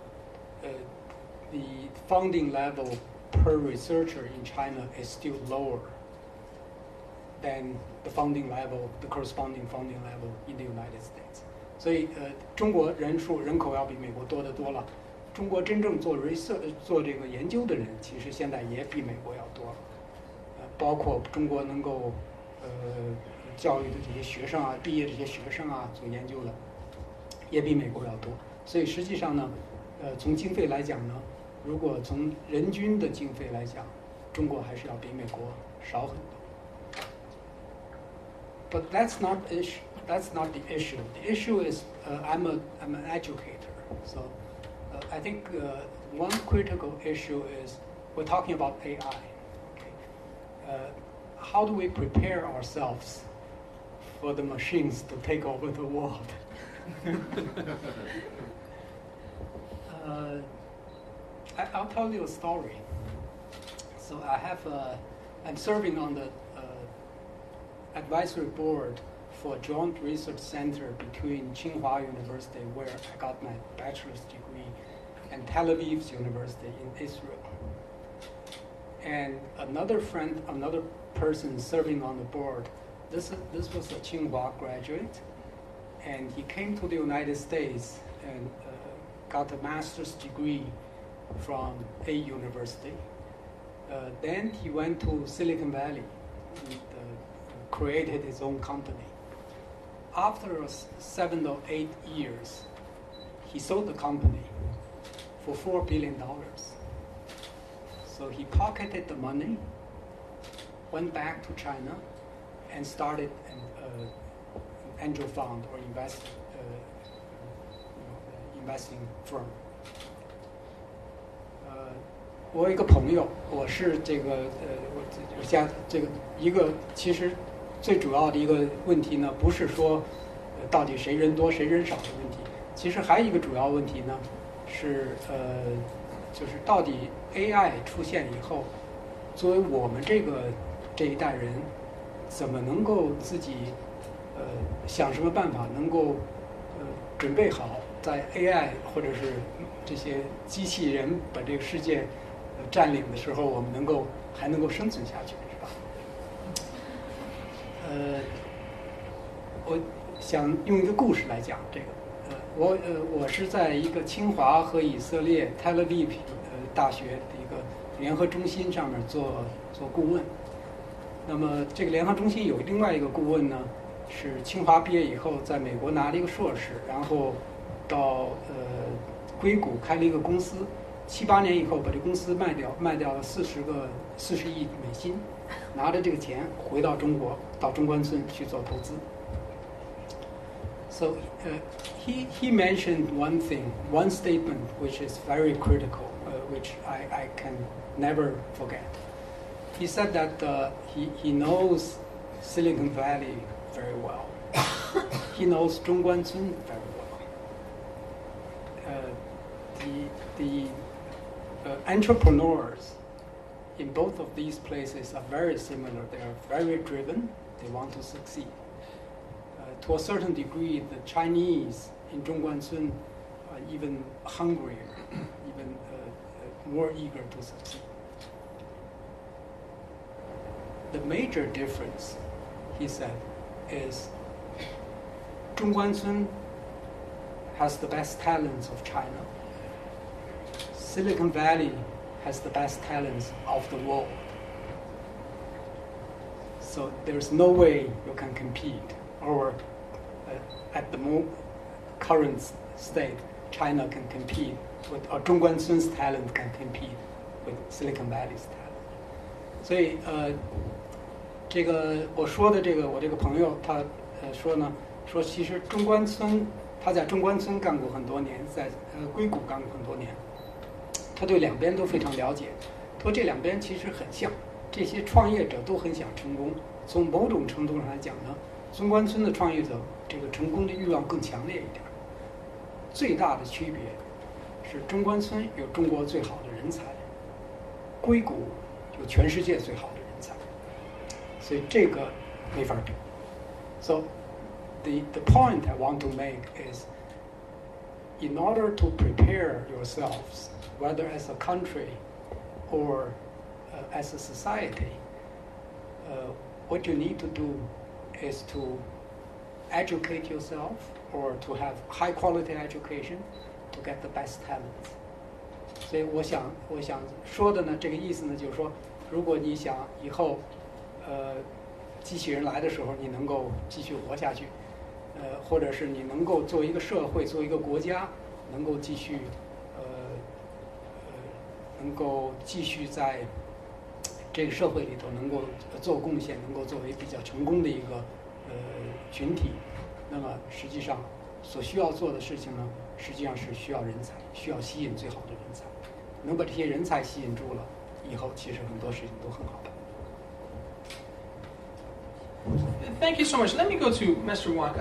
the funding level per researcher in China is still lower than the corresponding funding level in the United States. 所以中国人口要比美国多得多了。中国真正做这个研究的人，其实现在也比美国要多了。包括中国能够教育的这些学生啊，毕业这些学生啊，做研究的，也比美国要多。所以实际上呢，从经费来讲呢，如果从人均的经费来讲，中国还是要比美国少很多。But that's not the issue. The issue is I'm an educator, so I think one critical issue is we're talking about AI. Okay? How do we prepare ourselves for the machines to take over the world? I'll tell you a story. So I'm serving on the advisory board for a joint research center between Tsinghua University, where I got my bachelor's degree, and Tel Aviv's University in Israel. And another person serving on the board, this was a Tsinghua graduate, and he came to the United States and got a master's degree from a university. Then he went to Silicon Valley and created his own company. After 7 or 8 years, he sold the company for $4 billion. So he pocketed the money, went back to China, and started an angel fund or investing firm. 我有一个朋友，我是这个我家这个一个其实最主要的一个问题呢，不是说到底谁人多谁人少的问题，其实还有一个主要问题呢，是就是到底 AI 出现以后，作为我们这一代人，怎么能够自己想什么办法能够准备好在 AI 或者是这些机器人把这个世界占领的时候，我们还能够生存下去，是吧？我想用一个故事来讲这个。我是在一个清华和以色列泰勒利大学的一个联合中心上面做顾问。那么这个联合中心有另外一个顾问呢，是清华毕业以后在美国拿了一个硕士，然后到硅谷开了一个公司，7、8年以后把这公司卖掉了40亿美金，拿着这个钱回到中国，到中关村去做投资。So he mentioned one statement which is very critical, which I can never forget. He said that he knows Silicon Valley very well. He knows Zhongguancun very well. The entrepreneurs in both of these places are very similar. They are very driven. They want to succeed. To a certain degree, the Chinese in Zhongguancun are even hungrier, even more eager to succeed. The major difference, he said, is Zhongguancun has the best talents of China. Silicon Valley has the best talents of the world. So there's no way you can compete, or at the current state, China can compete with, or Zhongguancun's talent can compete with Silicon Valley's talent. 所以这个我说的这个我这个朋友他说其实中关村他在中关村干过很多年，在硅谷干过很多年，他对两边都非常了解。他说这两边其实很像，这些创业者都很想成功。从某种程度上来讲呢，中关村的创业者这个成功的欲望更强烈一点。最大的区别是中关村有中国最好的人才，硅谷有全世界最好的人才，所以这个没法比。So the point I want to make is, in order to prepare yourselves, whether as a country or as a society, what you need to do is to educate yourself, or to have high quality education, to get the best talents. 所以我想说的呢，这个意思呢，就是说，如果你想以后，机器人来的时候，你能够继续活下去，或者是你能够做一个社会，做一个国家，能够继续，能够继续在这个社会里头能够做贡献，能够作为比较成功的一个群体，那么实际上所需要做的事情呢，实际上是需要人才，需要吸引最好的人才，能把这些人才吸引住了，以后其实很多事情都很好办。Thank you so much. Let me go to Mr. Wang.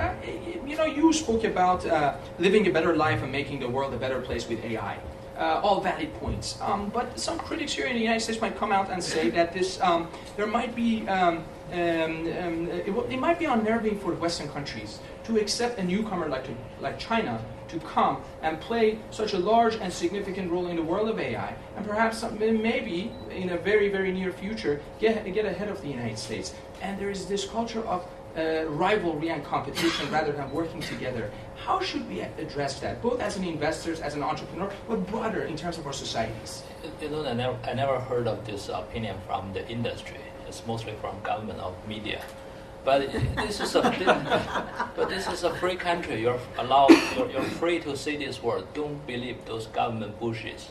You spoke about living a better life and making the world a better place with AI. All valid points. But some critics here in the United States might come out and say that there might be it might be unnerving for Western countries to accept a newcomer like China to come and play such a large and significant role in the world of AI, and perhaps maybe in a very, very near future get ahead of the United States. And there is this culture of rivalry and competition rather than working together. How should we address that, both as an investor, as an entrepreneur, but broader in terms of our societies? I never heard of this opinion from the industry. It's mostly from government or media. But this is a free country. You're free to say this word. Don't believe those government bullshits.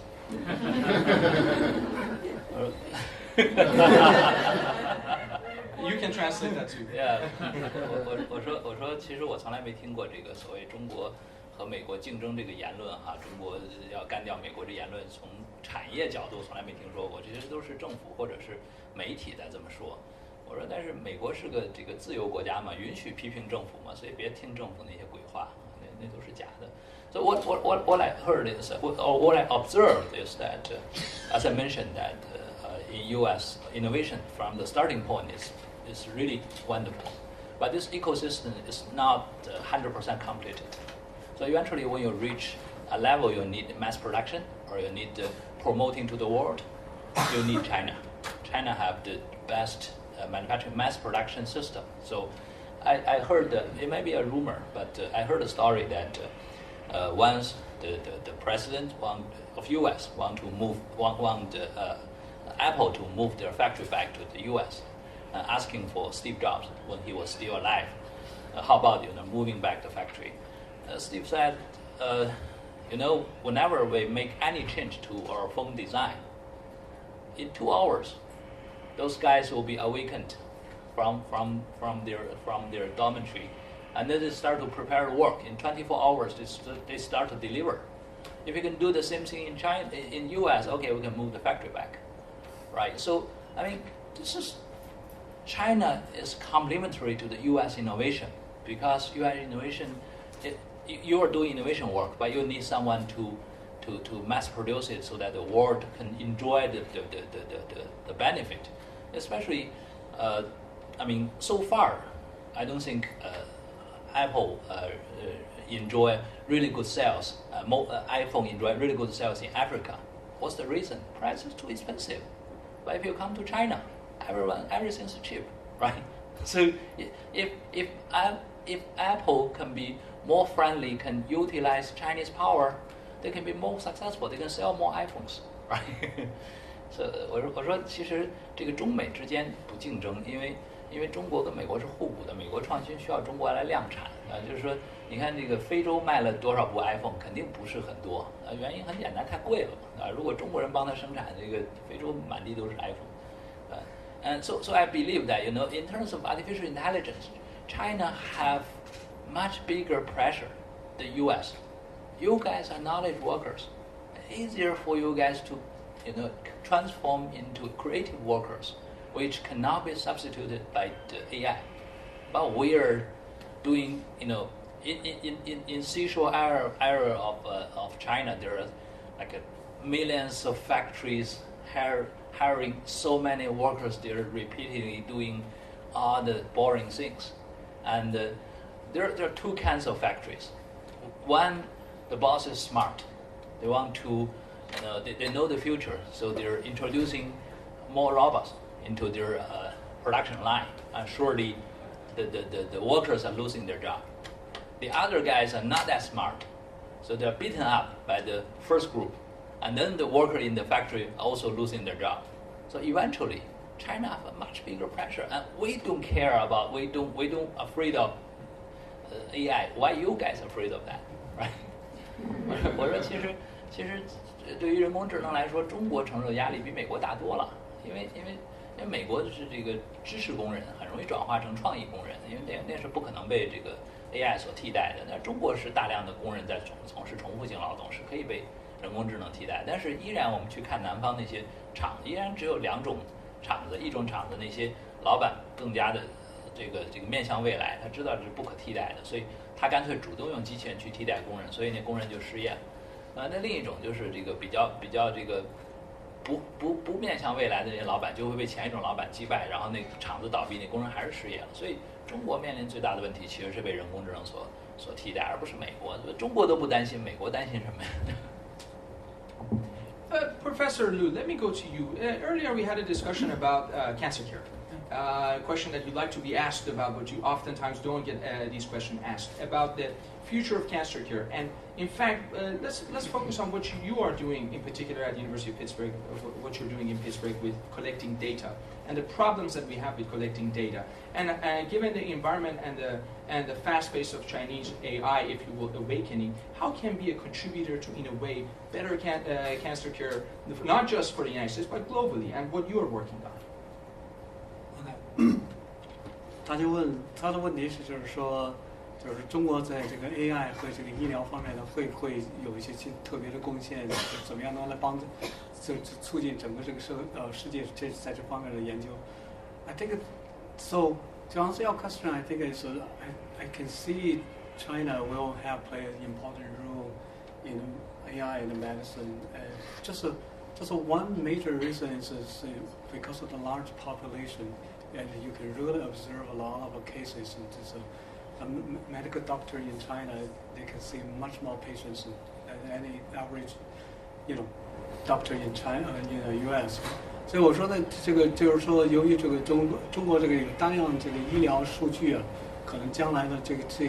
You can translate that too. Yeah. 我说，其实我从来没听过这个所谓中国和美国竞争这个言论哈，中国要干掉美国这言论，从产业角度从来没听说过，这些都是政府或者是媒体在这么说。我说，但是美国是个这个自由国家嘛，允许批评政府嘛，所以别听政府那些鬼话，那都是假的。So what I heard is, or what I observed is that, as I mentioned, that in U.S. innovation from the starting point is really wonderful, but this ecosystem is not 100% completed. So eventually, when you reach a level, you need mass production, or you need promoting to the world. You need China. China have the best manufacturing mass production system. So I heard, it may be a rumor, but I heard a story that once the president of U.S. want Apple to move their factory back to the U.S., asking for Steve Jobs when he was still alive. How about moving back the factory? Steve said, whenever we make any change to our phone design, in 2 hours, those guys will be awakened from their dormitory, and then they start to prepare to work. In 24 hours, they start to deliver. If you can do the same thing in China, in U.S., okay, we can move the factory back, right? So I mean, China is complementary to the U.S. innovation, because U.S. innovation, you are doing innovation work, but you need someone to mass produce it so that the world can enjoy the benefit. Especially, so far, I don't think Apple enjoy really good sales. iPhone enjoy really good sales in Africa. What's the reason? Price is too expensive. But if you come to China, everything's cheap, right? So if Apple can be more friendly, can utilize Chinese power, they can be more successful. They can sell more iPhones, right? So 我说其实这个中美之间不竞争，因为中国跟美国是互补的，美国创新需要中国来量产就是说，你看这个非洲卖了多少部 iPhone， 肯定不是很多原因很简单，太贵了如果中国人帮他生产，这个非洲满地都是 iPhone and so I believe that in terms of artificial intelligence, China have much bigger pressure than U.S. You guys are knowledge workers. Easier for you guys to transform into creative workers, which cannot be substituted by the AI. But we are doing, in seashore area of China, there are like millions of factories hiring so many workers. They're repeatedly doing all the boring things, and there are two kinds of factories. One, the boss is smart. They want to, they know the future, so they're introducing more robots into their production line, and surely the workers are losing their job. The other guys are not that smart, so they're beaten up by the first group, and then the worker in the factory also losing their job. So eventually, China have a much bigger pressure, and we don't care about, we don't afraid of AI. Why you guys afraid of that, right? 我说其实对于人工智能来说，中国承受的压力比美国大多了，因为美国是这个知识工人，很容易转化成创意工人，因为那是不可能被这个 AI 所替代的。那中国是大量的工人在从事重复性劳动，是可以被人工智能替代。但是依然我们去看南方那些厂子，依然只有2种厂子，一种厂子那些老板更加的这个面向未来，他知道这是不可替代的，所以他干脆主动用机器人去替代工人，所以那工人就失业了。那另一种就是这个比较这个不面向未来的那些老板就会被前一种老板击败，然后那厂子倒闭，那工人还是失业了。所以中国面临最大的问题其实是被人工智能所替代，而不是美国。中国都不担心，美国担心什么呀？ Professor Liu, let me go to you. Earlier we had a discussion about cancer care. A question that you'd like to be asked about, but you oftentimes don't get these questions asked about the future of cancer care. And in fact, let's focus on what you are doing in particular at the University of Pittsburgh, what you're doing in Pittsburgh with collecting data and the problems that we have with collecting data. And given the environment and the fast pace of Chinese AI, if you will, awakening, how can be a contributor to, in a way, better cancer care, not just for the United States, but globally, and what you are working on? 他的问题是，就是说，就是中国在这个 AI 和这个医疗方面呢，会有一些特别的贡献，怎么样能来帮助，促进整个这个世界在这方面的研究。I think so. To answer your question, I think it's I can see China will have played an important role in AI and medicine. Just one major reason is because of the large population. And you can really observe a lot of cases. A medical doctor in China, they can see much more patients than any average, doctor in China, U.S. 所以我说的这个就是说，由于这个中国这个有大量这个医疗数据啊，可能将来的这些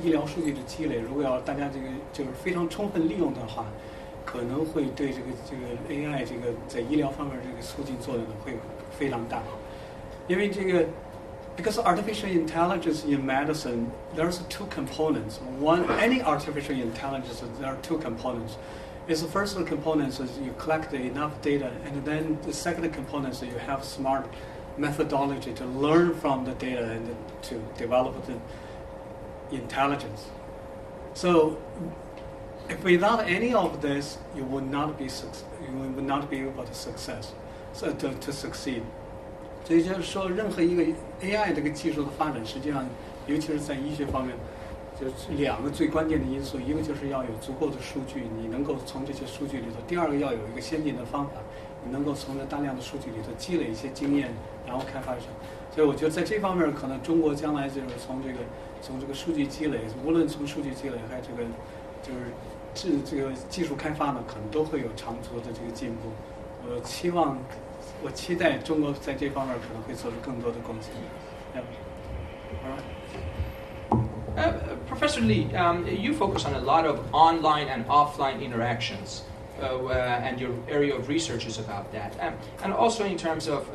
医疗数据的积累，如果要大家就是非常充分利用的话，可能会对这个 AI 在医疗方面这个促进作用会非常大。因为because artificial intelligence in medicine, there's two components. One, any artificial intelligence, there are two components. The first component is you collect enough data, and then the second component is you have smart methodology to learn from the data and to develop the intelligence. So, if without any of this, you would not be able to succeed. 所以就是说，任何一个 AI 这个技术的发展，实际上，尤其是在医学方面，就是两个最关键的因素，一个就是要有足够的数据，你能够从这些数据里头；第二个要有一个先进的方法，你能够从这大量的数据里头积累一些经验，然后开发出。所以我觉得在这方面，可能中国将来就是从这个数据积累，无论从数据积累还是这个技术开发呢，可能都会有长足的这个进步。我期待中国在这方面可能会做出更多的贡献。Professor Lee, you focus on a lot of online and offline interactions, and your area of research is about that, and also in terms of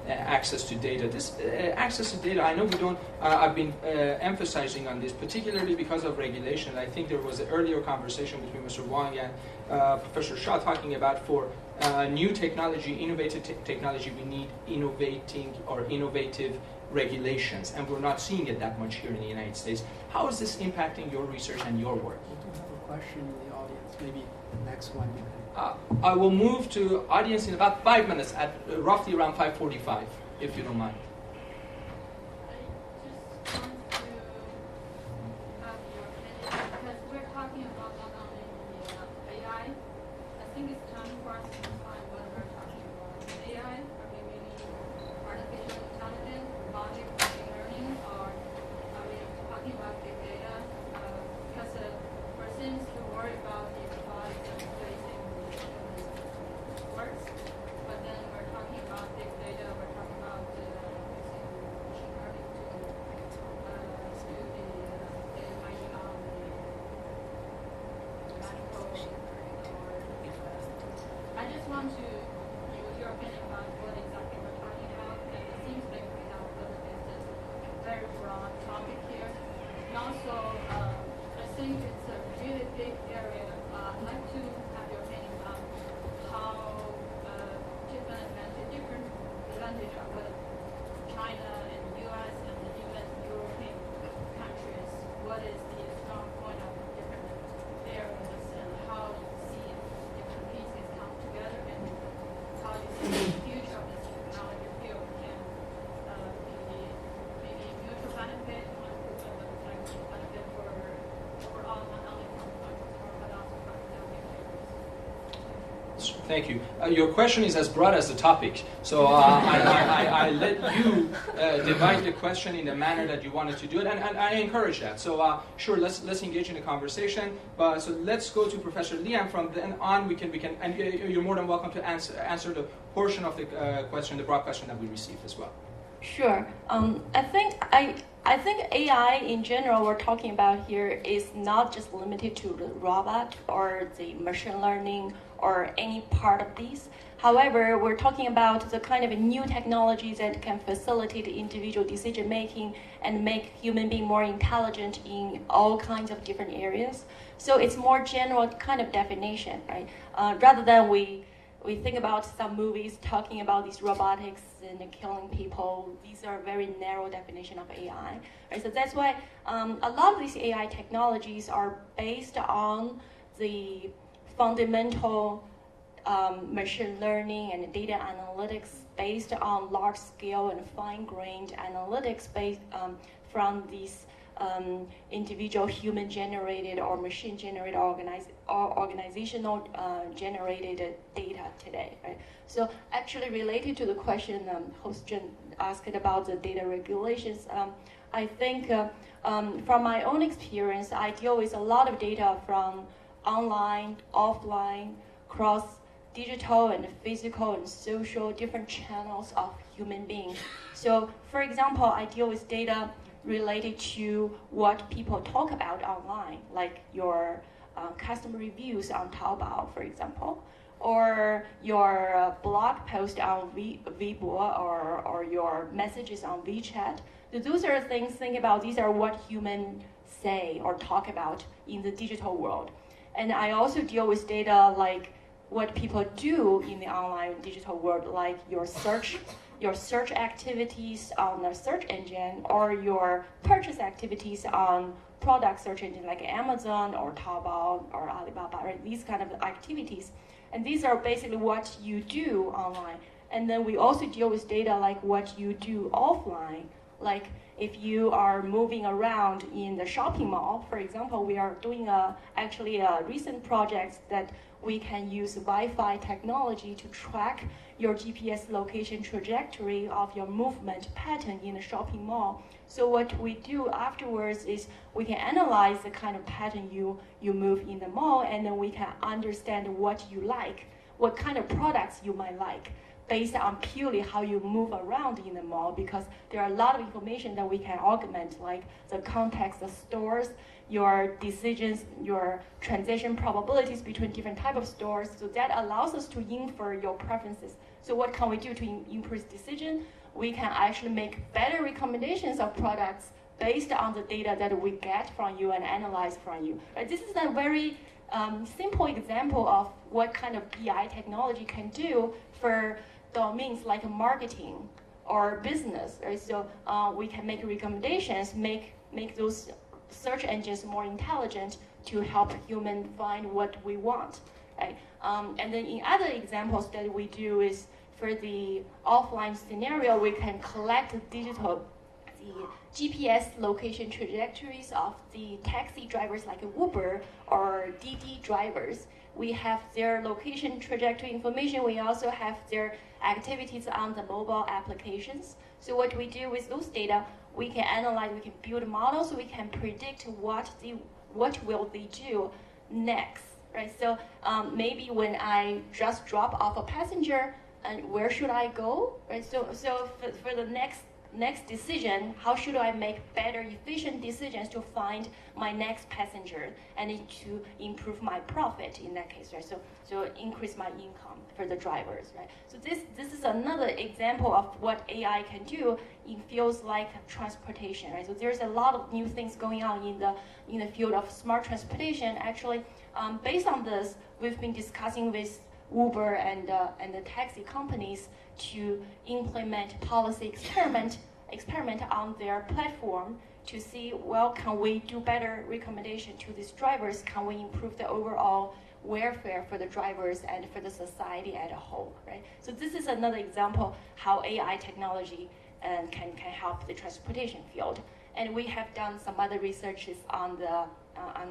access to data. This access to data, I know we don't. I've been emphasizing on this, particularly because of regulation. I think there was an earlier conversation between Mr. Wang and Professor Shah talking about for new technology, innovative technology, we need innovative regulations, and we're not seeing it that much here in the United States. How is this impacting your research and your work? We do have a question in the audience. Maybe the next one. I will move to audience in about 5 minutes, at roughly around 5:45, if you don't mind. Thank you. Your question is as broad as the topic, so I let you divide the question in the manner that you wanted to do it, and I encourage that. So sure, let's engage in a conversation. So let's go to Professor Lee, and from then on we can, and you're more than welcome to answer the portion of the question, the broad question that we received as well. Sure. I think AI in general we're talking about here is not just limited to the robot or the machine learning or any part of these. However, we're talking about the kind of new technologies that can facilitate individual decision making and make human being more intelligent in all kinds of different areas. So it's more general kind of definition, right? Rather than we think about some movies talking about these robotics and killing people. These are very narrow definition of AI. Right? So that's why a lot of these AI technologies are based on the fundamental machine learning and data analytics based on large-scale and fine-grained analytics based from these individual human-generated or machine-generated or organizational generated data today. Right? So actually related to the question host Jen asked about the data regulations, I think from my own experience, I deal with a lot of data from online, offline, cross digital and physical and social different channels of human beings. So for example, I deal with data related to what people talk about online, like your customer reviews on Taobao, for example, or your blog post on Weibo or your messages on WeChat. So those are things, think about, these are what humans say or talk about in the digital world. And I also deal with data like what people do in the online digital world, like your search activities on the search engine, or your purchase activities on product search engine like Amazon or Taobao or Alibaba, right? These kind of activities. And these are basically what you do online. And then we also deal with data like what you do offline. Like if you are moving around in the shopping mall, for example, we are doing actually a recent project that we can use Wi-Fi technology to track your GPS location trajectory of your movement pattern in the shopping mall. So what we do afterwards is we can analyze the kind of pattern you move in the mall, and then we can understand what you like, what kind of products you might like, based on purely how you move around in the mall, because there are a lot of information that we can augment, like the context of stores, your decisions, your transition probabilities between different types of stores. So that allows us to infer your preferences. So what can we do to increase decision? We can actually make better recommendations of products based on the data that we get from you and analyze from you. This is a very simple example of what kind of BI technology can do for domains like marketing or business, right? So we can make recommendations, make those search engines more intelligent to help humans find what we want, right? And then in other examples that we do is for the offline scenario, we can collect the GPS location trajectories of the taxi drivers like Uber or Didi drivers. We have their location trajectory information. We also have their activities on the mobile applications. So what we do with those data, we can analyze, we can build models, so we can predict what will they do next, right? So maybe when I just drop off a passenger, and where should I go, right? So for the next decision, how should I make better, efficient decisions to find my next passenger and to improve my profit in that case, right? So increase my income for the drivers, right? So this is another example of what AI can do in fields like transportation, right? So there's a lot of new things going on in the field of smart transportation. Actually, based on this, we've been discussing with Uber and the taxi companies to implement policy experiment on their platform to see, well, can we do better recommendation to these drivers? Can we improve the overall welfare for the drivers and for the society as a whole, right? So this is another example how AI technology can help the transportation field. And we have done some other researches on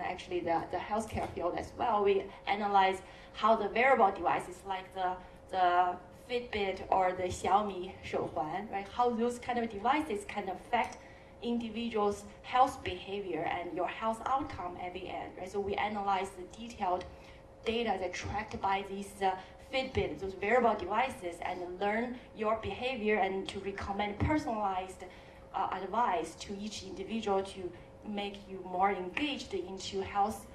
actually the healthcare field as well. We analyze how the wearable devices like the Fitbit or the Xiaomi 手环, right? How those kind of devices can affect individuals' health behavior and your health outcome at the end, right? So we analyze the detailed data that tracked by these Fitbit, those wearable devices, and learn your behavior and to recommend personalized advice to each individual to make you more engaged into health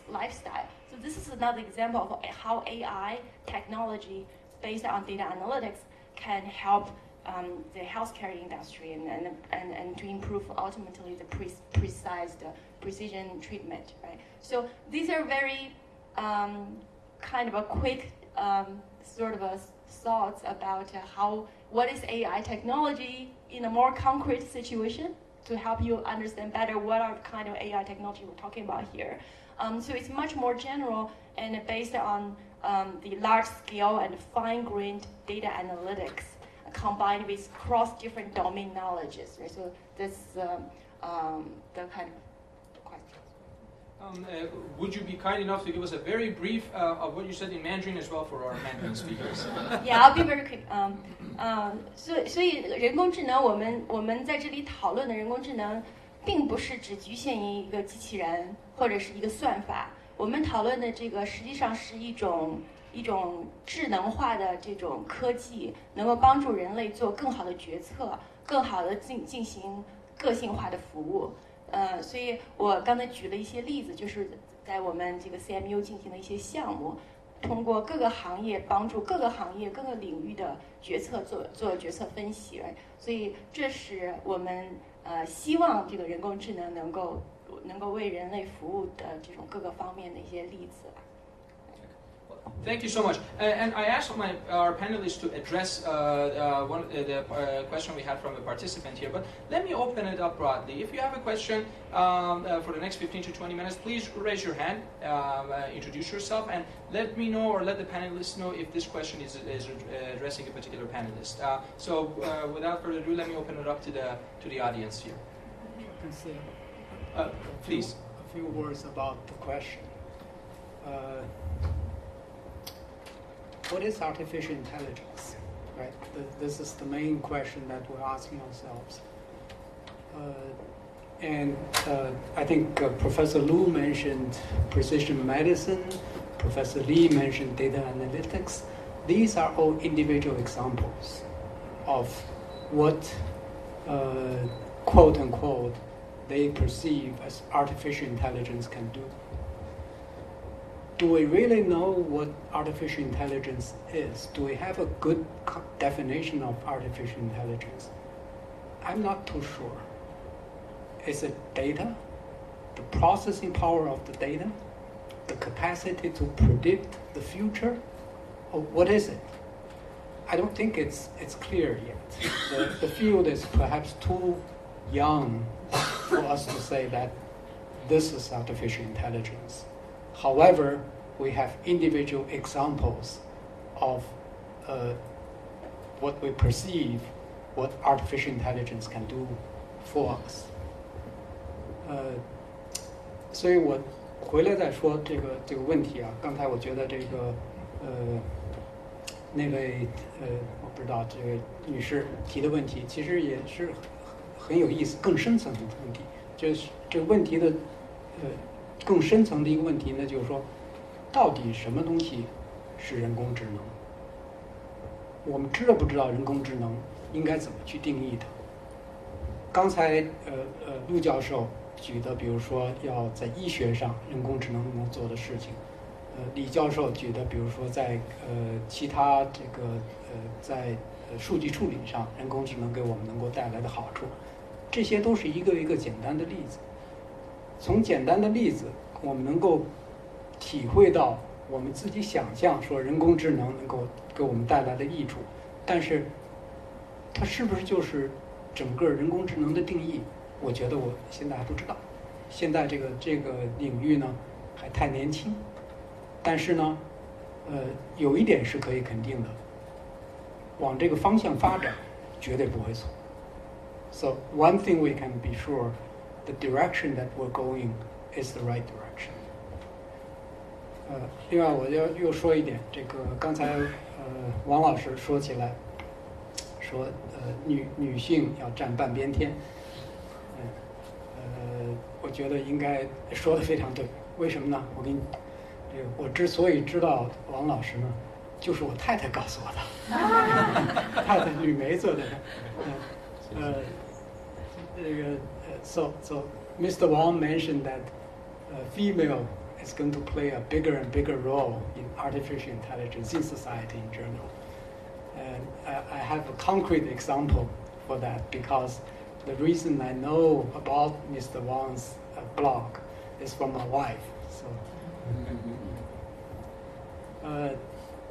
lifestyle. So this is another example of how AI technology based on data analytics can help the healthcare industry and to improve ultimately the precision treatment, right? So these are very kind of a quick sort of thoughts about what is AI technology in a more concrete situation to help you understand better what are the kind of AI technology we're talking about here. So it's much more general and based on the large-scale and fine-grained data analytics combined with cross-different domain knowledges. Right? So this is the kind of question. Would you be kind enough to give us a very brief of what you said in Mandarin as well for our Mandarin speakers? Yeah, I'll be very quick. 所以人工智能，我们在这里讨论的人工智能，并不是只局限于一个机器人或者是一个算法。我们讨论的这个实际上是一种智能化的这种科技，能够帮助人类做更好的决策，更好的进行个性化的服务。所以我刚才举了一些例子，就是在我们这个 CMU 进行的一些项目，通过各个行业帮助各个行业各个领域的决策做决策分析。所以这是我们希望这个人工智能能够为人类服务的这种各个方面的一些例子吧。Thank you so much. And I asked our panelists to address the question we had from a participant here, but let me open it up broadly. If you have a question for the next 15 to 20 minutes, please raise your hand, introduce yourself, and let me know or let the panelists know if this question is addressing a particular panelist. So without further ado, let me open it up to the audience here. I can say Please. a few words about the question. What is artificial intelligence? Right. This is the main question that we're asking ourselves. And I think Professor Lu mentioned precision medicine. Professor Lee mentioned data analytics. These are all individual examples of what, quote unquote, they perceive as artificial intelligence can do. Do we really know what artificial intelligence is? Do we have a good definition of artificial intelligence? I'm not too sure. Is it data? The processing power of the data? The capacity to predict the future? Or what is it? I don't think it's clear yet. The field is perhaps too young for us to say that this is artificial intelligence. However, we have individual examples of what we perceive, what artificial intelligence can do for us. 所以我回来再说这个问题啊。刚才我觉得这个那位我不知道这位女士提的问题，其实也是很有意思，更深层的问题。就是这个问题的更深层的一个问题呢，就是说，到底什么东西是人工智能？我们知不知道人工智能应该怎么去定义它？刚才陆教授举的，比如说要在医学上人工智能能做的事情，李教授举的，比如说在其他这个在数据处理上，人工智能给我们能够带来的好处，这些都是一个一个简单的例子。从简单的例子，我们能够体会到我们自己想象说人工智能能够给我们带来的益处，但是它是不是就是整个人工智能的定义？我觉得我现在还不知道。现在这个领域呢还太年轻，但是呢，有一点是可以肯定的，往这个方向发展绝对不会错。So one thing we can be sure, the direction that we're going is the right direction. 另外我又说一点，这个刚才王老师说起来，说女性要占半边天，我觉得应该说得非常对。为什么呢？我之所以知道王老师呢，就是我太太告诉我的，太太吕梅做的。So Mr. Wang mentioned that female is going to play a bigger and bigger role in artificial intelligence in society in general. And I have a concrete example for that because the reason I know about Mr. Wang's blog is from my wife. So,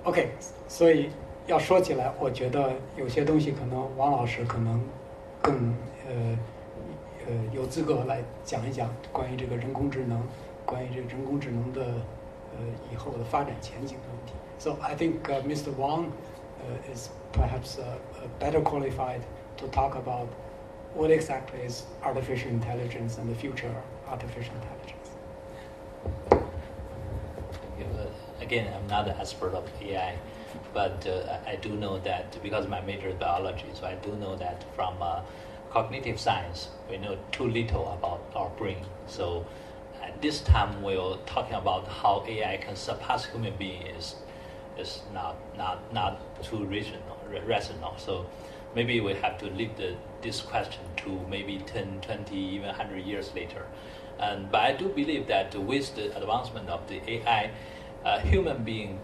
OK， 所以要说起来，我觉得有些东西可能王老师可能更有资格来讲一讲关于这个人工智能，关于这个人工智能的以后的发展前景的问题。So I think Mr. Wang is perhaps better qualified to talk about what exactly is artificial intelligence and the future of artificial intelligence. Again, I'm not an expert of AI, but I do know that because my major is biology, so I do know that from cognitive science, we know too little about our brain. So at this time, we're talking about how AI can surpass human being is not too rational. So maybe we have to leave this question to maybe 10, 20, even 100 years later. But I do believe that with the advancement of the AI, human being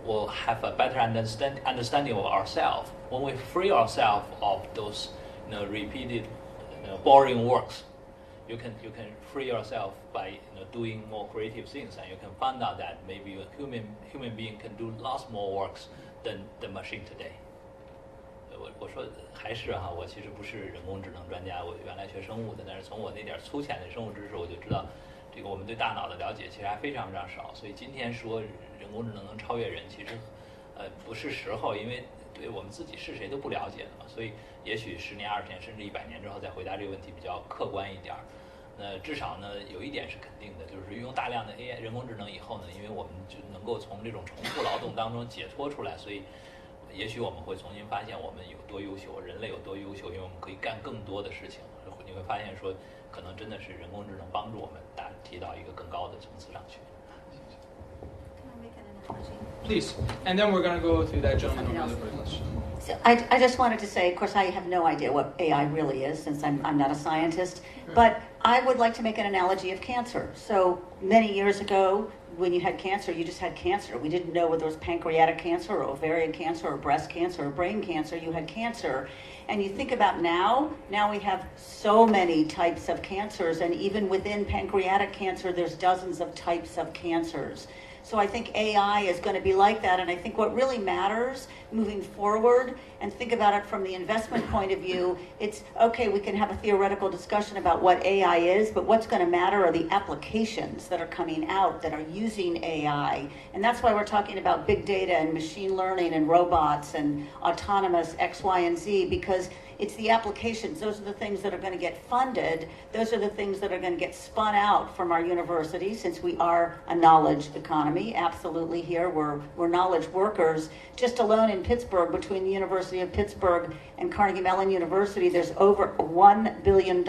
will have a better understanding of ourselves. When we free ourselves of those repeated boring works, you can free yourself by doing more creative things, and you can find out that maybe a human being can do lots more works than the machine today. 我说还是哈，我其实不是人工智能专家，我原来学生物的，但是从我那点粗浅的生物知识，我就知道，这个我们对大脑的了解其实还非常非常少，所以今天说人工智能能超越人，其实不是时候，因为对我们自己是谁都不了解的嘛，所以也许10年、20年甚至100年之后再回答这个问题比较客观一点。至少呢有一点是肯定的，就是运用大量的 AI 人工智能以后呢，因为我们就能够从这种重复劳动当中解脱出来，所以也许我们会重新发现我们有多优秀，人类有多优秀，因为我们可以干更多的事情。你会发现说，可能真的是人工智能帮助我们提到一个更高的层次上去。Please, and then we're going to go to that gentleman over the very list. So I just wanted to say, of course, I have no idea what AI really is since I'm not a scientist, but I would like to make an analogy of cancer. So many years ago, when you had cancer, you just had cancer. We didn't know whether it was pancreatic cancer or ovarian cancer or breast cancer or brain cancer. You had cancer. And you think about now we have so many types of cancers, and even within pancreatic cancer, there's dozens of types of cancers. So I think AI is going to be like that, and I think what really matters moving forward, and think about it from the investment point of view, it's okay, we can have a theoretical discussion about what AI is, but what's going to matter are the applications that are coming out that are using AI. And that's why we're talking about big data and machine learning and robots and autonomous X, Y, and Z, because it's the applications. Those are the things that are going to get funded. Those are the things that are going to get spun out from our universities, since we are a knowledge economy. Absolutely here, we're knowledge workers. Just alone in Pittsburgh, between the University of Pittsburgh and Carnegie Mellon University, there's over $1 billion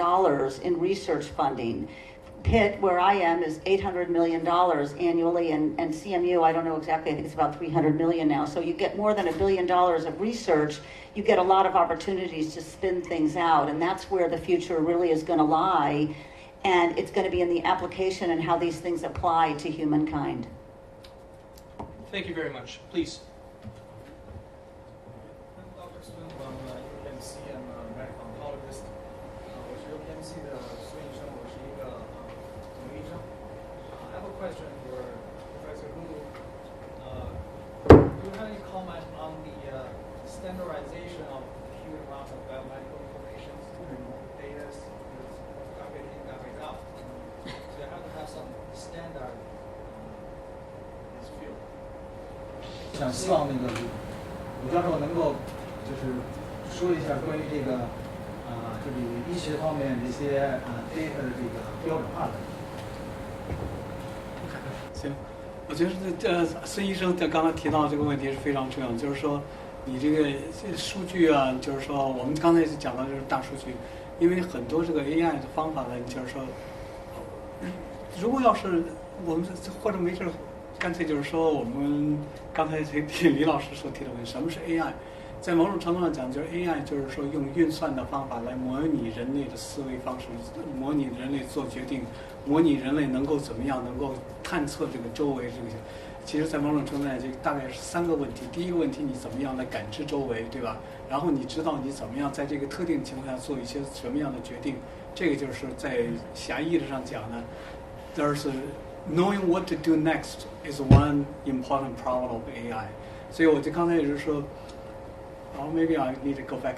in research funding. Pitt, where I am, is $800 million annually, and CMU, I don't know exactly, I think it's about $300 million now. So you get more than $1 billion of research, you get a lot of opportunities to spin things out, and that's where the future really is going to lie, and it's going to be in the application and how these things apply to humankind. Thank you very much. Please. Dr. Sun from UPMC, I'm a medical oncologist. 我是 UPMC 的孙医生，我是一个医生。I have a question for Professor Lulu. Do you have any comment on the standardization of huge amount of biomedical information, data, garbage in, garbage out? So you have to have some standard in this field. 希望那个鲁教授能够就是说一下关于这个这里医学方面的一些data 的这个标准化的。行，我觉得孙医生刚才提到这个问题是非常重要，就是说你这个数据啊，就是说我们刚才讲到就是大数据，因为很多这个 AI 的方法呢，就是说，如果要是我们或者没事。干脆就是说，我们刚才李老师所提的问题，什么是 AI？ 在某种程度上讲，就是 AI， 就是说用运算的方法来模拟人类的思维方式，模拟人类做决定，模拟人类能够怎么样，能够探测这个周围这个。其实，在某种程度上，这大概是3个问题。第一个问题，你怎么样来感知周围，对吧？然后你知道你怎么样在这个特定情况下做一些什么样的决定。这个就是在狭义的上讲呢，Knowing what to do next is one important problem of AI. 所以我就刚才也是说 maybe I need to go back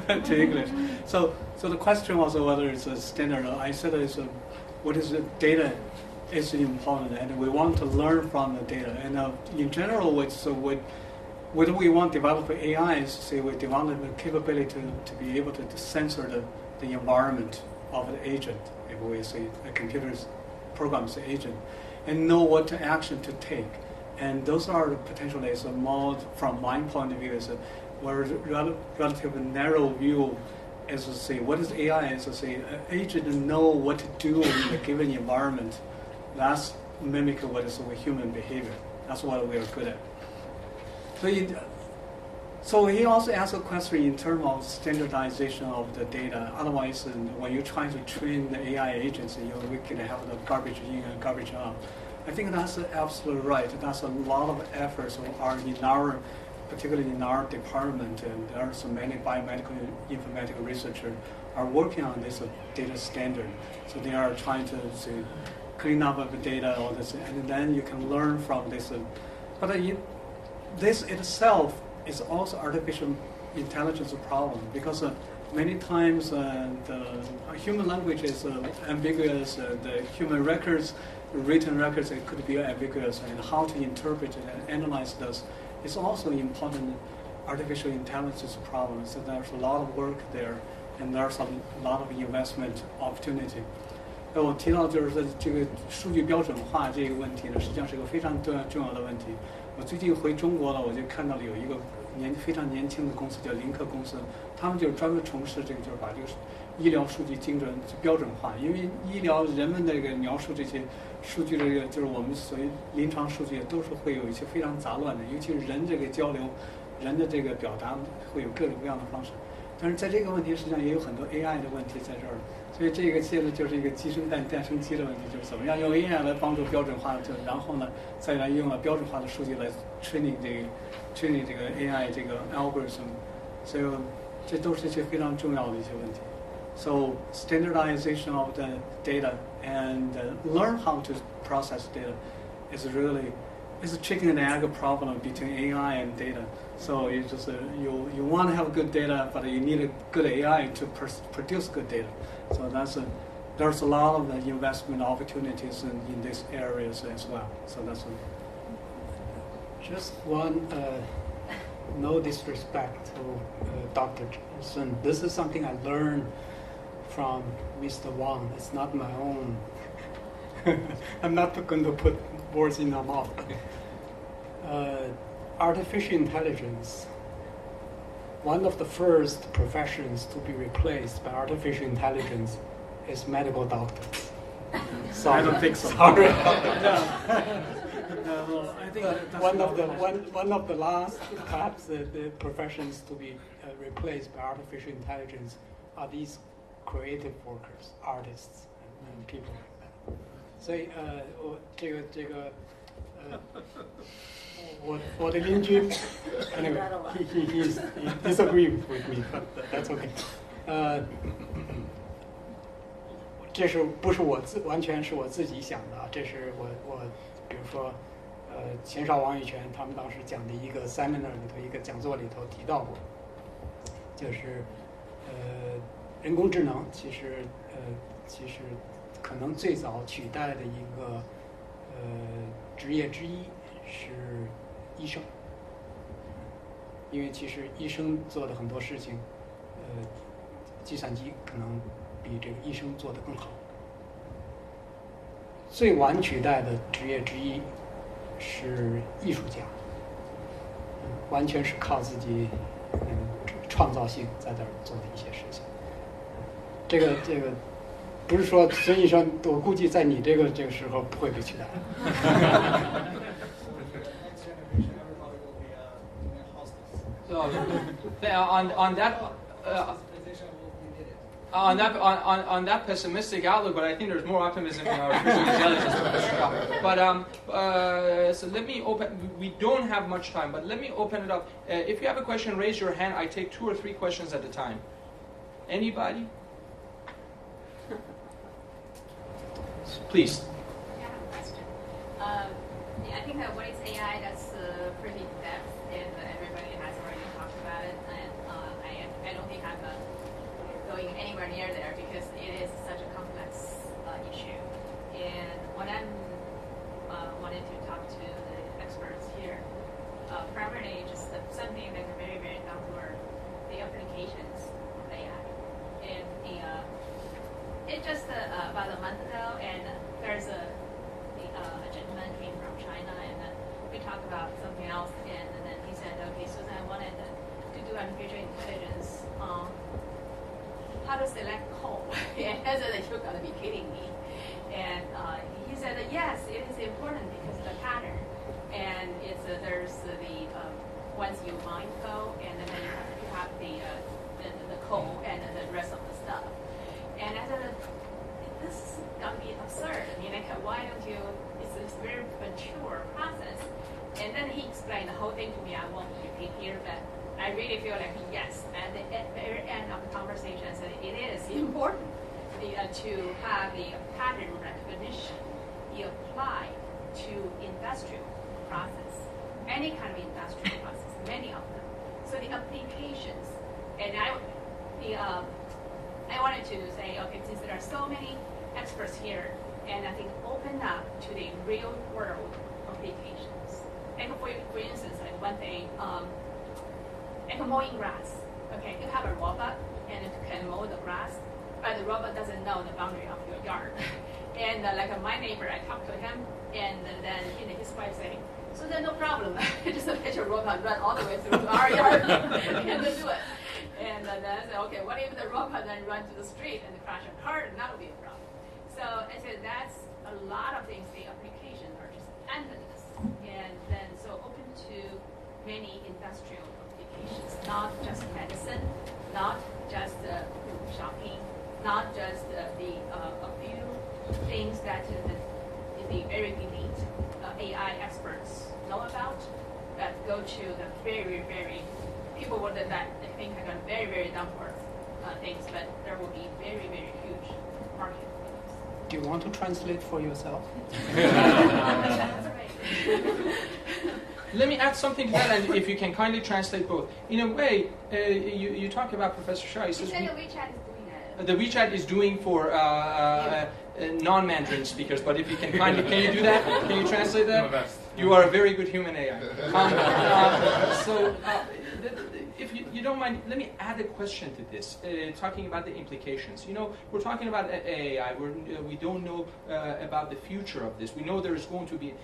to English. So the question was whether it's a standard. I said what is the data is important, and we want to learn from the data. And in general, what we want to develop AI is say we develop the capability to be able to censor the environment of the agent. If we say a computer's programs the agent, and know what action to take. And those are potentially more, from my point of view, is a relatively narrow view as to say, what is AI? As to say, an agent know what to do in a given environment. That's mimic what is human behavior. That's what we are good at. So he also asked a question in terms of standardization of the data. Otherwise, when you're trying to train the AI agents, we can have the garbage in and garbage out. I think that's absolutely right. That's a lot of efforts are in our, particularly in our department, and there are so many biomedical informatics researchers are working on this data standard. So they are trying to clean up the data, all this, and then you can learn from this. But this itself is also artificial intelligence problem, because many times the human language is ambiguous. The human records, written records, it could be ambiguous, and how to interpret it and analyze those is also important artificial intelligence problem. So there's a lot of work there, and there's a lot of investment opportunity. 我提到就是这个数据标准化这个问题呢，实际上是一个非常重要的问题。我最近回中国了，我就看到了有一个非常年轻的公司叫林克公司，他们就是专门从事这个，就是把这个医疗数据精准标准化。因为医疗人们这个描述这些数据，这个就是我们所谓临床数据，都是会有一些非常杂乱的，尤其是人这个交流，人的这个表达会有各种各样的方式。但是在这个问题实际上也有很多 AI 的问题在这儿，所以这个现在就是一个鸡生蛋蛋生鸡的问题，就是怎么样用 AI 来帮助标准化，然后呢再来用了标准化的数据来 training 这个 AI 这个 algorithm， 所以这都是一些非常重要的一些问题。So standardization of the data and learn how to process data is really it's a chicken and egg problem between AI and data. So you just you want to have good data, but you need a good AI to produce good data. So there's a lot of investment opportunities in these areas as well. So that's just one. No disrespect to Dr. Chen. This is something I learned from Mr. Wang. It's not my own. I'm not going to put words in your mouth. Artificial intelligence, one of the first professions to be replaced by artificial intelligence is medical doctors. I don't think so. Sorry. No, I think one of the last perhaps the professions to be replaced by artificial intelligence are these creative workers, artists, and people like that. 所以我的邻居 anyway he disagreed with me, but that's okay. 这是不是完全是我自己想的啊？这是我比如说钱少王宇全他们当时讲的一个 seminar 里头一个讲座里头提到过，就是人工智能其实可能最早取代的一个职业之一是医生，因为其实医生做的很多事情，计算机可能比这个医生做得更好。最晚取代的职业之一是艺术家，完全是靠自己创造性在这儿做的一些事情。这个不是说孙医生，我估计在你这个时候不会被取代。So, on that pessimistic outlook, but I think there's more optimism in our intelligence. So let me open. We don't have much time, but let me open it up. If you have a question, raise your hand. I take 2 or 3 questions at a time. Anybody? Please. I have a question. I think that what is AI, that's pretty depth, and everybody has already talked about it. And I don't think I'm going anywhere near there because it is such a complex issue. And what I'm wanted to talk to the experts here, primarily just something that are very, very down to earth, the applications of AI. And it just about a month ago, and there's a gentleman came from China, and we talked about something else, and then he said, okay, Susan, I wanted to do artificial intelligence on how to select coal. And I said that you're going to be kidding me. And he said that yes, it is important because of the pattern, and it's there's the once you mine coal, and then have the code and the rest of the stuff. And I said, this is gonna be absurd. I mean, like, why don't you? It's a very mature process. And then he explained the whole thing to me. I won't repeat here, but I really feel like yes. At the very end of the conversation, I said it is important to have the pattern recognition be applied to industrial process, any kind of industrial process, many of them. So the applications, and I wanted to say, okay, since there are so many experts here, and I think open up to the real world applications. And for instance, like one thing, like mowing grass. Okay, you have a robot and it can mow the grass, but the robot doesn't know the boundary of your yard. And like my neighbor, I talked to him, and then his wife saying, so then no problem, just let your robot run all the way through to our yard and do it. And then I said, okay, what if the robot then run to the street and crash a car? And that would be a problem. So I said that's a lot of things. The applications are just endless, and then so open to many industrial applications, not just medicine, not just shopping, not just a few things that the very elite AI experts know about, but go to the very, very people that I think are going very, very down to earth things, but there will be very, very huge market for this. Do you want to translate for yourself? That's right. Let me add something to that, and if you can kindly translate both. In a way, you talk about Professor Shah. He says WeChat is doing that. the WeChat is doing for non-Mandarin speakers, but if you can kindly, can you do that? Can you translate that? You are a very good human AI. If you don't mind, let me add a question to this, talking about the implications. We're talking about AI. We don't know about the future of this. We know there is going to be,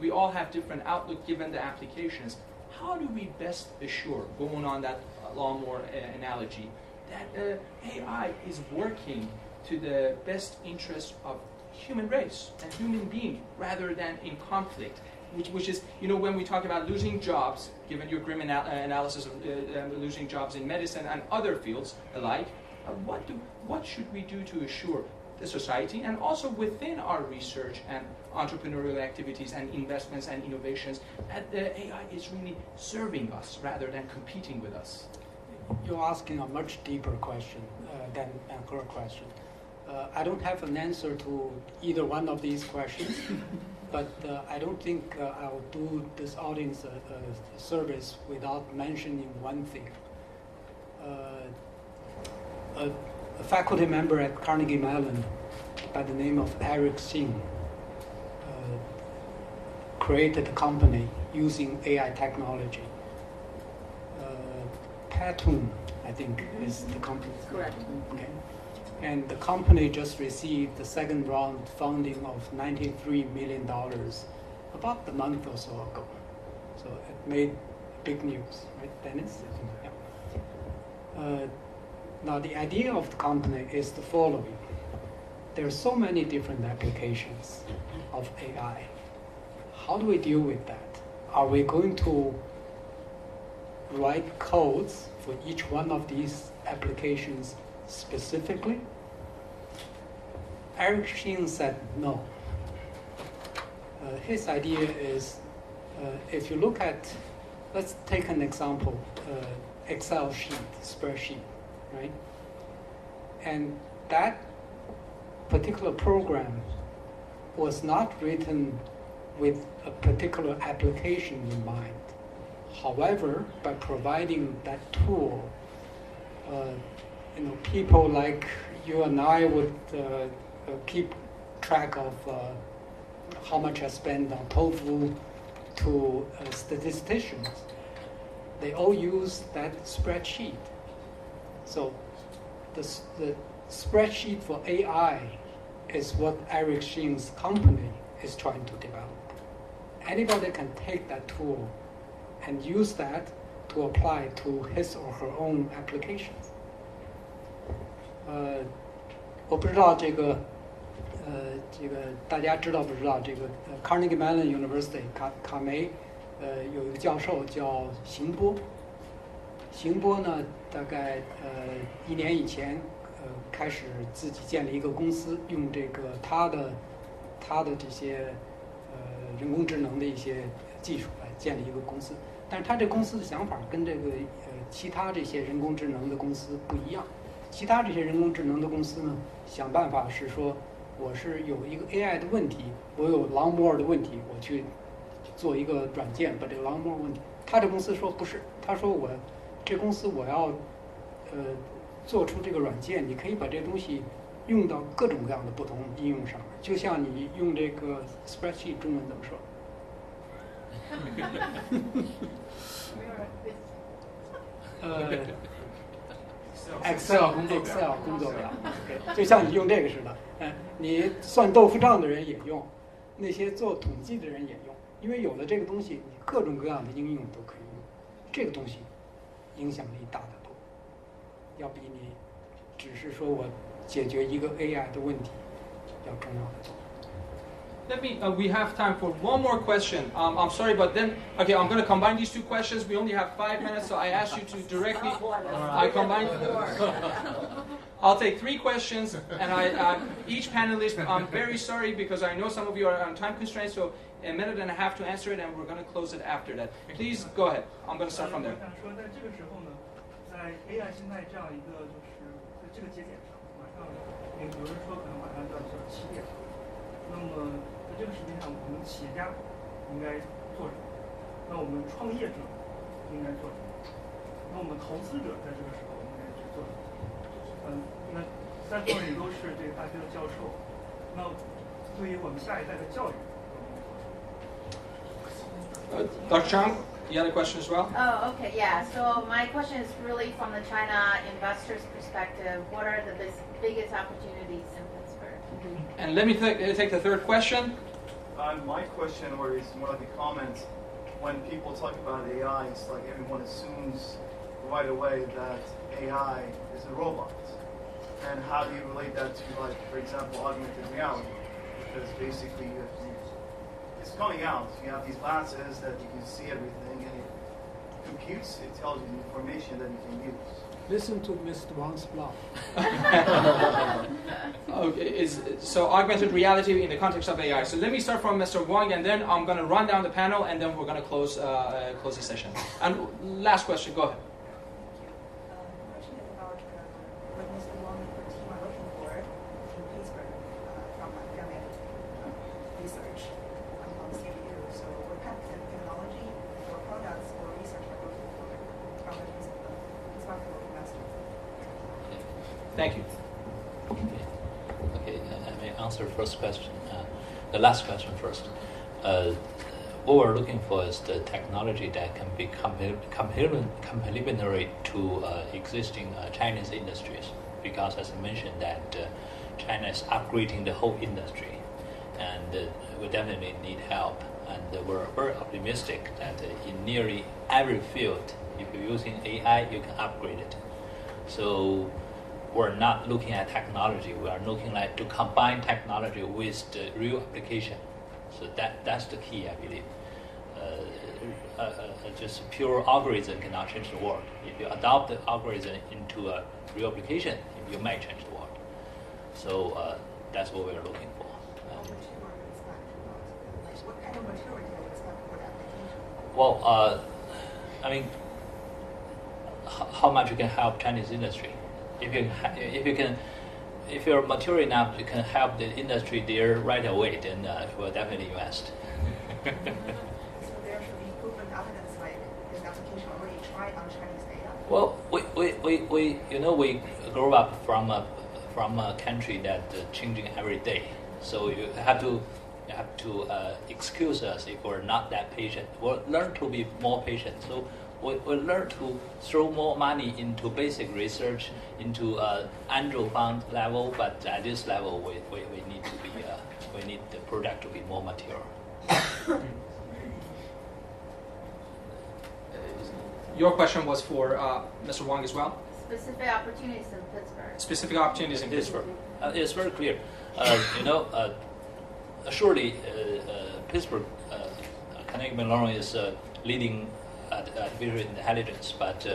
we all have different outlook given the applications. How do we best assure, going on that lawnmower analogy, that AI is working to the best interest of human race and human being rather than in conflict? Which is, when we talk about losing jobs, given your grim analysis of losing jobs in medicine and other fields alike, what should we do to assure the society and also within our research and entrepreneurial activities and investments and innovations that the AI is really serving us rather than competing with us? You're asking a much deeper question than her question. I don't have an answer to either one of these questions. But I don't think I will do this audience a service without mentioning one thing. A faculty member at Carnegie Mellon by the name of Eric Singh created a company using AI technology. Patoon, I think, is the company. Correct. Okay. And the company just received the second round funding of $93 million about a month or so ago. So it made big news, right, Dennis? Yeah. Now the idea of the company is the following. There are so many different applications of AI. How do we deal with that? Are we going to write codes for each one of these applications specifically? Eric Singh said no. His idea is, if you look at, let's take an example, Excel sheet, spreadsheet, right? And that particular program was not written with a particular application in mind. However, by providing that tool, people like you and I would keep track of how much I spend on tofu to statisticians. They all use that spreadsheet. So the spreadsheet for AI is what Eric Singh's company is trying to develop. Anybody can take that tool and use that to apply to his or her own applications. 我不知道这个大家知道不知道这个Carnegie Mellon University 卡梅有一个教授叫邢波，邢波呢，大概1年以前，开始自己建立一个公司，用这个他的这些人工智能的一些技术来建立一个公司。但是他这公司的想法跟这个其他这些人工智能的公司不一样。其他这些人工智能的公司呢，想办法是说，我是有一个 AI 的问题，我有 lawnmower 的问题，我去做一个软件把这个 lawnmower 问题。他这公司说不是，他说我这公司我要做出这个软件，你可以把这东西用到各种各样的不同应用上，就像你用这个 spreadsheet 中文怎么说？Excel 工作表，就像你用这个似的，你算豆腐账的人也用，那些做统计的人也用，因为有了这个东西，你各种各样的应用都可以用，这个东西影响力大得多，要比你只是说我解决一个 AI 的问题要重要的多。Let me, we have time for one more question. I'm sorry, but then, okay, I'm going to combine these two questions. We only have 5 minutes, so I ask you to directly, I combine, I'll take 3 questions, and each panelist, I'm very sorry because I know some of you are on time constraints, so a minute and a half to answer it, and we're going to close it after that. Please go ahead. I'm going to start from there. 我想说，在这个时候呢，在 AI 现在这样一个就是在这个节点上，马上有人说可能马上就要起点了，那么在这个时间上，我们企业家应该做什么？那我们创业者应该做什么？那我们投资者在这个时候应该去做什么？那3位都是这个大学的教授，那对于我们下一代的教育，Dr. Chang, you had a question as well? Oh, okay, yeah. So my question is really from the China investor's perspective. What are the biggest opportunities in Pittsburgh? And let me take the third question. My question, or is more like a comment, when people talk about AI, it's like everyone assumes right away that AI is a robot. And how do you relate that to, like, for example, augmented reality? Because basically it's coming out. You have these glasses that you can see everything, and it computes, it tells you the information that you can use. Listen to Mr. Wang's blog. Okay, so augmented reality in the context of AI. So let me start from Mr. Wang, and then I'm going to run down the panel, and then we're going to close the session. And last question, go ahead. Question is about what Mr. Wang and her team are looking for in Pittsburgh from academic research on CPU. So what kind of technology or products or research are you looking for from the Pittsburgh investor? Thank you. Okay, I may answer the first question. The last question first. What we're looking for is the technology that can be complementary to existing Chinese industries, because as I mentioned that China is upgrading the whole industry, and we definitely need help. And we're very optimistic that in nearly every field, if you're using AI, you can upgrade it. So we're not looking at technology. We are looking at to combine technology with the real application. So that's the key, I believe. Just pure algorithm cannot change the world. If you adopt the algorithm into a real application, you might change the world. So that's what we're looking for. What kind of material do you expect for the application? Well, I mean, how much you can help Chinese industry? If you're mature enough, you can help the industry there right away, then we'll definitely invest. So there should be proven evidence like this application already tried on Chinese data? Well, we grew up from a country that changing every day. So you have to excuse us if we're not that patient. We'll learn to be more patient. So we'll learn to throw more money into basic research, into angel fund level. But at this level, we need to be we need the product to be more mature. Your question was for Mr. Wang as well? Specific opportunities in Pittsburgh. Specific opportunities in Pittsburgh. It's very clear. Surely Pittsburgh, Carnegie Mellon is leading artificial intelligence, but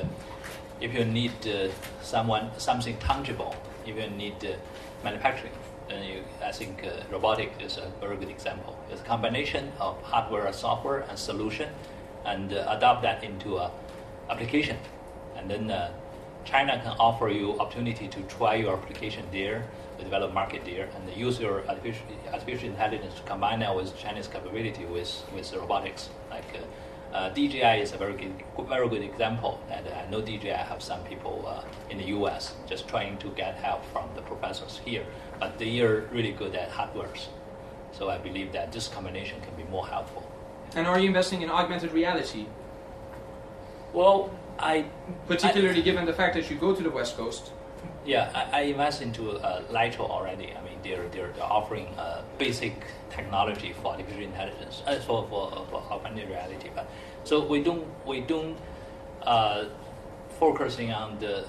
if you need something tangible, if you need manufacturing, then I think robotics is a very good example. It's a combination of hardware, software, and solution, and adopt that into an application. And then China can offer you opportunity to try your application there, develop market there, and use your artificial intelligence to combine that with Chinese capability with robotics. Like DJI is a very good example. And I know DJI have some people in the U.S. just trying to get help from the professors here, but they are really good at hardwares. So I believe that this combination can be more helpful. And are you investing in augmented reality? Well, particularly given the fact that you go to the West Coast. Yeah, I invest into Litro already. I mean, they're offering basic technology for artificial intelligence, for augmented reality. But so we don't focusing on the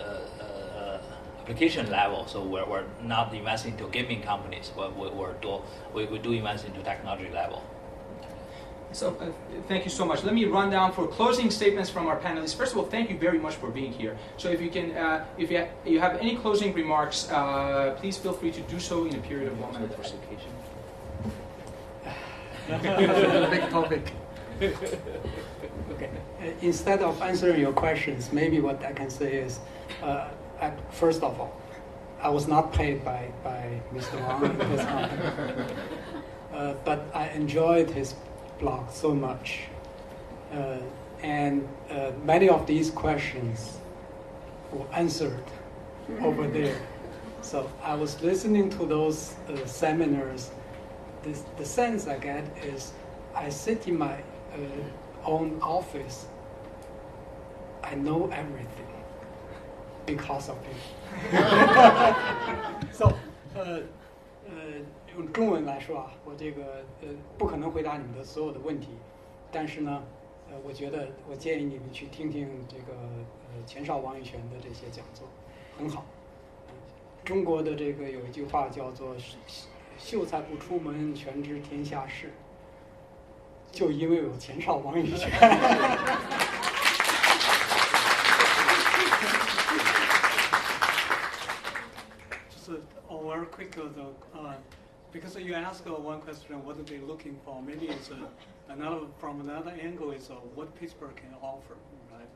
application level. So we're not investing into gaming companies, but we do invest into technology level. So thank you so much. Let me run down for closing statements from our panelists. First of all, thank you very much for being here. So if you can, if you have any closing remarks, please feel free to do so in a period of 1 minute. Big topic. Okay. Instead of answering your questions, maybe what I can say is, first of all, I was not paid by Mr. Wang in this company, but I enjoyed his blog so much, and many of these questions were answered over there. So I was listening to those seminars. The sense I get is I sit in my own office. I know everything because of him. So 用中文来说啊，我这个不可能回答你们的所有的问题，但是呢，我觉得我建议你们去听听这个钱少王宇泉的这些讲座，很好。中国的这个有一句话叫做“秀才不出门，全知天下事”，就因为有钱少王宇泉。Just very quick though. Because you asked one question, what are they looking for? Maybe it's from another angle is what Pittsburgh can offer, right?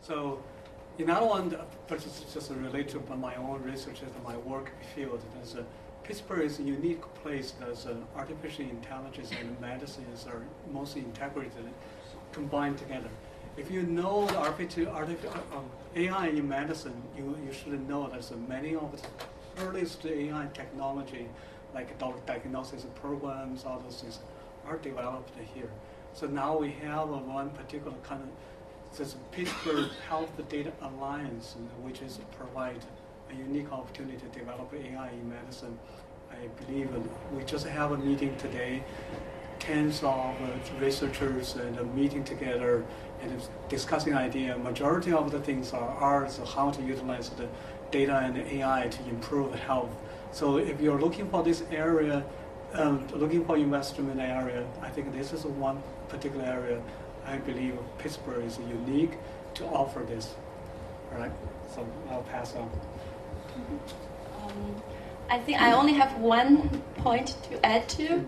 So, in that one, but it's just related to my own research and my work field. Pittsburgh is a unique place. There's artificial intelligence and medicine are mostly integrated, combined together. If you know the AI in medicine, you should know there's many of the earliest AI technology, like diagnosis programs, all those things are developed here. So now we have one particular kind of, this Pittsburgh Health Data Alliance, which is provide a unique opportunity to develop AI in medicine. I believe we just have a meeting today, tens of researchers and meeting together and discussing idea. Majority of the things are how to utilize the data and the AI to improve health. So if you're looking for this area, looking for investment area, I think this is one particular area I believe Pittsburgh is unique to offer this. All right, so I'll pass on. I think I only have one point to add to.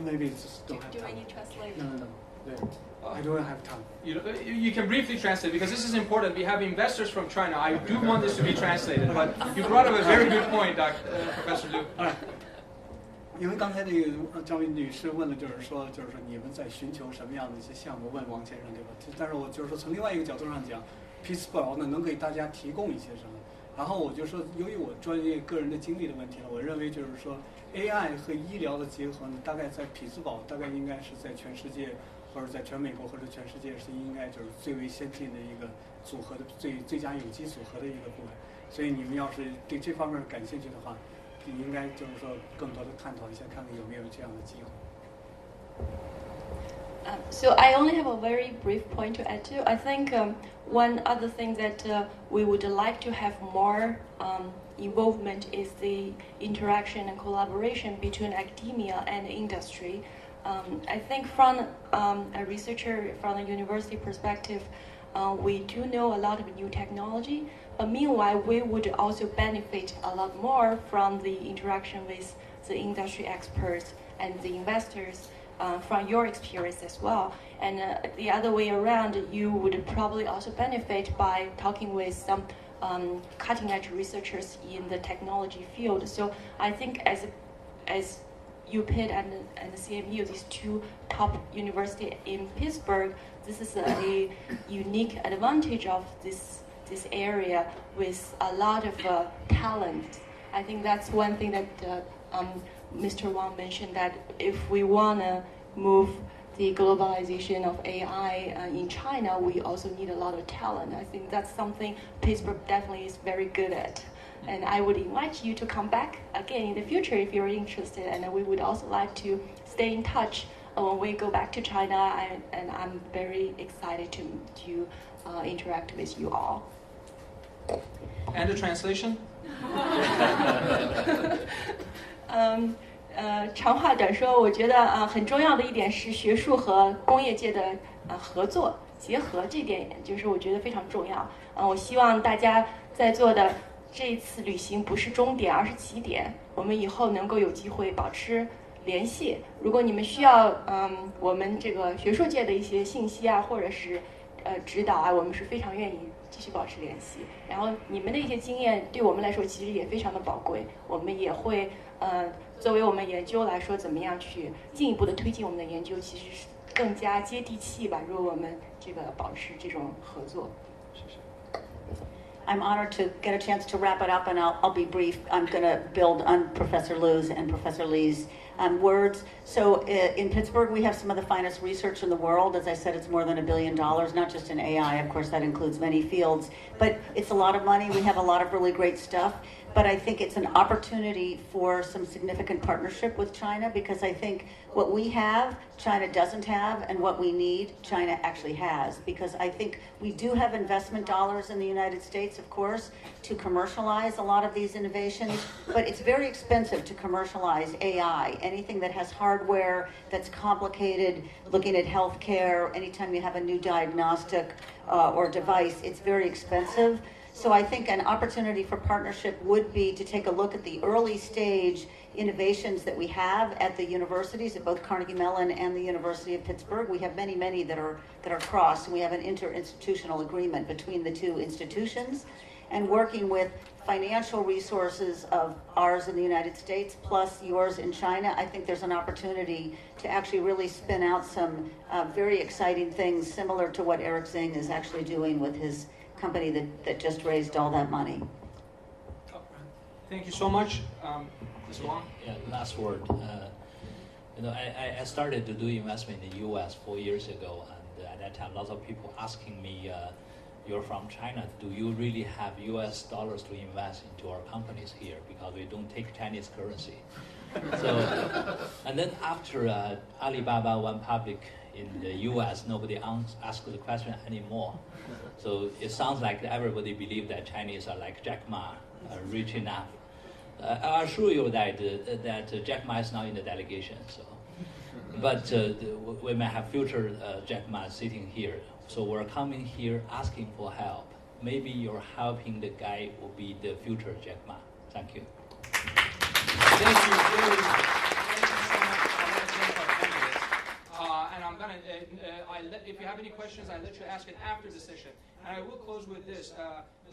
Maybe just don't have time. Do I need to translate? No. I don't have time. You can briefly translate because this is important. We have investors from China. I do want this to be translated, but you brought up a very good point, Professor Liu. 因为刚才那个张云女士问的就是说你们在寻求什么样的一些项目？问王先生对吧？但是我就是说从另外一个角度上讲 ，Pittsburgh 呢能给大家提供一些什么？然后我就说，由于我专业个人的经历的问题呢，我认为就是说 AI 和医疗的结合呢，大概在匹兹堡，大概应该是在全世界或者在全美国或者全世界是应该就是最为先进的一个组合的最佳有机组合的一个部分。所以你们要是对这方面感兴趣的话，你应该就是说更多的探讨一下，看看有没有这样的机会。So I only have a very brief point to add to. I think one other thing that we would like to have more involvement is the interaction and collaboration between academia and industry. I think from a researcher, from a university perspective, we do know a lot of new technology, but meanwhile, we would also benefit a lot more from the interaction with the industry experts and the investors from your experience as well. And the other way around, you would probably also benefit by talking with some cutting-edge researchers in the technology field. So I think as UPitt and the CMU, these two top universities in Pittsburgh, this is a unique advantage of this area with a lot of talent. I think that's one thing that Mr. Wang mentioned, that if we want to move the globalization of AI in China, we also need a lot of talent. I think that's something Pittsburgh definitely is very good at. And I would invite you to come back again in the future if you're interested. And we would also like to stay in touch when we go back to China. And I'm very excited to interact with you all. And the translation? 长话短说，我觉得很重要的一点是学术和工业界的合作结合，这点就是我觉得非常重要。我希望大家在座的这一次旅行不是终点，而是起点。我们以后能够有机会保持联系。如果你们需要我们这个学术界的一些信息啊，或者是指导啊，我们是非常愿意继续保持联系。然后你们的一些经验对我们来说其实也非常的宝贵，我们也会作为我们研究来说，怎么样去进一步的推进我们的研究，其实是更加接地气吧。如果我们这个保持这种合作。I'm honored to get a chance to wrap it up, and I'll be brief. I'm going to build on Professor Liu's and Professor Lee's words. So in Pittsburgh, we have some of the finest research in the world. As I said, it's more than $1 billion, not just in AI. Of course, that includes many fields. But it's a lot of money. We have a lot of really great stuff. But I think it's an opportunity for some significant partnership with China, because I think what we have, China doesn't have, and what we need, China actually has. Because I think we do have investment dollars in the United States, of course, to commercialize a lot of these innovations, but it's very expensive to commercialize AI. Anything that has hardware that's complicated, looking at healthcare, anytime you have a new diagnostic or device, it's very expensive. So I think an opportunity for partnership would be to take a look at the early stage innovations that we have at the universities, at both Carnegie Mellon and the University of Pittsburgh. We have many, many that are crossed. We have an interinstitutional agreement between the two institutions, and working with financial resources of ours in the United States plus yours in China, I think there's an opportunity to actually really spin out some very exciting things similar to what Eric Xing is actually doing with his company that just raised all that money. Thank you so much. Mr. Wang? Yeah, last word. I started to do investment in the U.S. 4 years ago, and at that time, lots of people asking me, you're from China, do you really have U.S. dollars to invest into our companies here? Because we don't take Chinese currency. So, and then after Alibaba went public in the U.S., nobody asked the question anymore. So it sounds like everybody believes that Chinese are like Jack Ma, rich enough. I assure you that Jack Ma is not in the delegation. So, but we may have future Jack Ma sitting here. So we're coming here asking for help. Maybe you're helping the guy who will be the future Jack Ma. Thank you. Thank you very much. Thank you so much. And I'm gonna, if you have any questions, I'll let you ask it after the session. And I will close with this,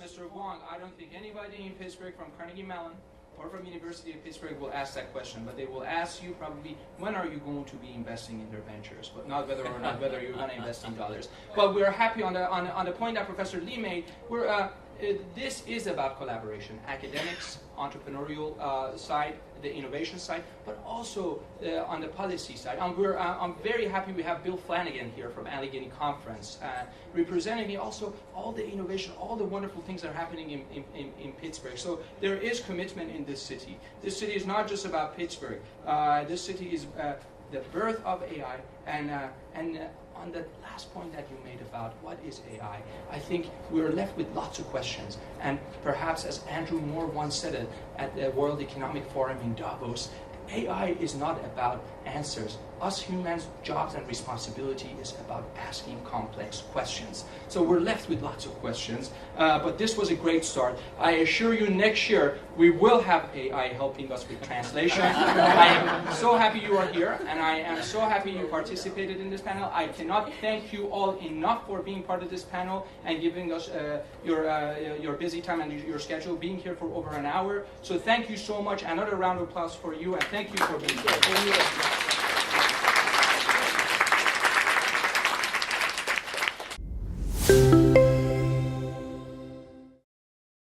Mr. Wang. I don't think anybody in Pittsburgh from Carnegie Mellon or from University of Pittsburgh will ask that question, but they will ask you probably, when are you going to be investing in their ventures? But not whether or not whether you're going to invest in dollars. But we're happy on the point that Professor Lee made. This is about collaboration, academics, entrepreneurial side, the innovation side, but also on the policy side. I'm very happy we have Bill Flanagan here from Allegheny Conference, representing also all the innovation, all the wonderful things that are happening in Pittsburgh. So there is commitment in this city. This city is not just about Pittsburgh. This city is the birth of AI, and on the last point that you made about what is AI, I think we're left with lots of questions. And perhaps, as Andrew Moore once said it at the World Economic Forum in Davos, AI is not about answers, us humans' jobs and responsibility is about asking complex questions. So we're left with lots of questions, but this was a great start. I assure you next year we will have AI helping us with translation. I am so happy you are here, and I am so happy you participated in this panel. I cannot thank you all enough for being part of this panel and giving us your busy time and your schedule, being here for over an hour. So thank you so much. Another round of applause for you, and thank you for being here.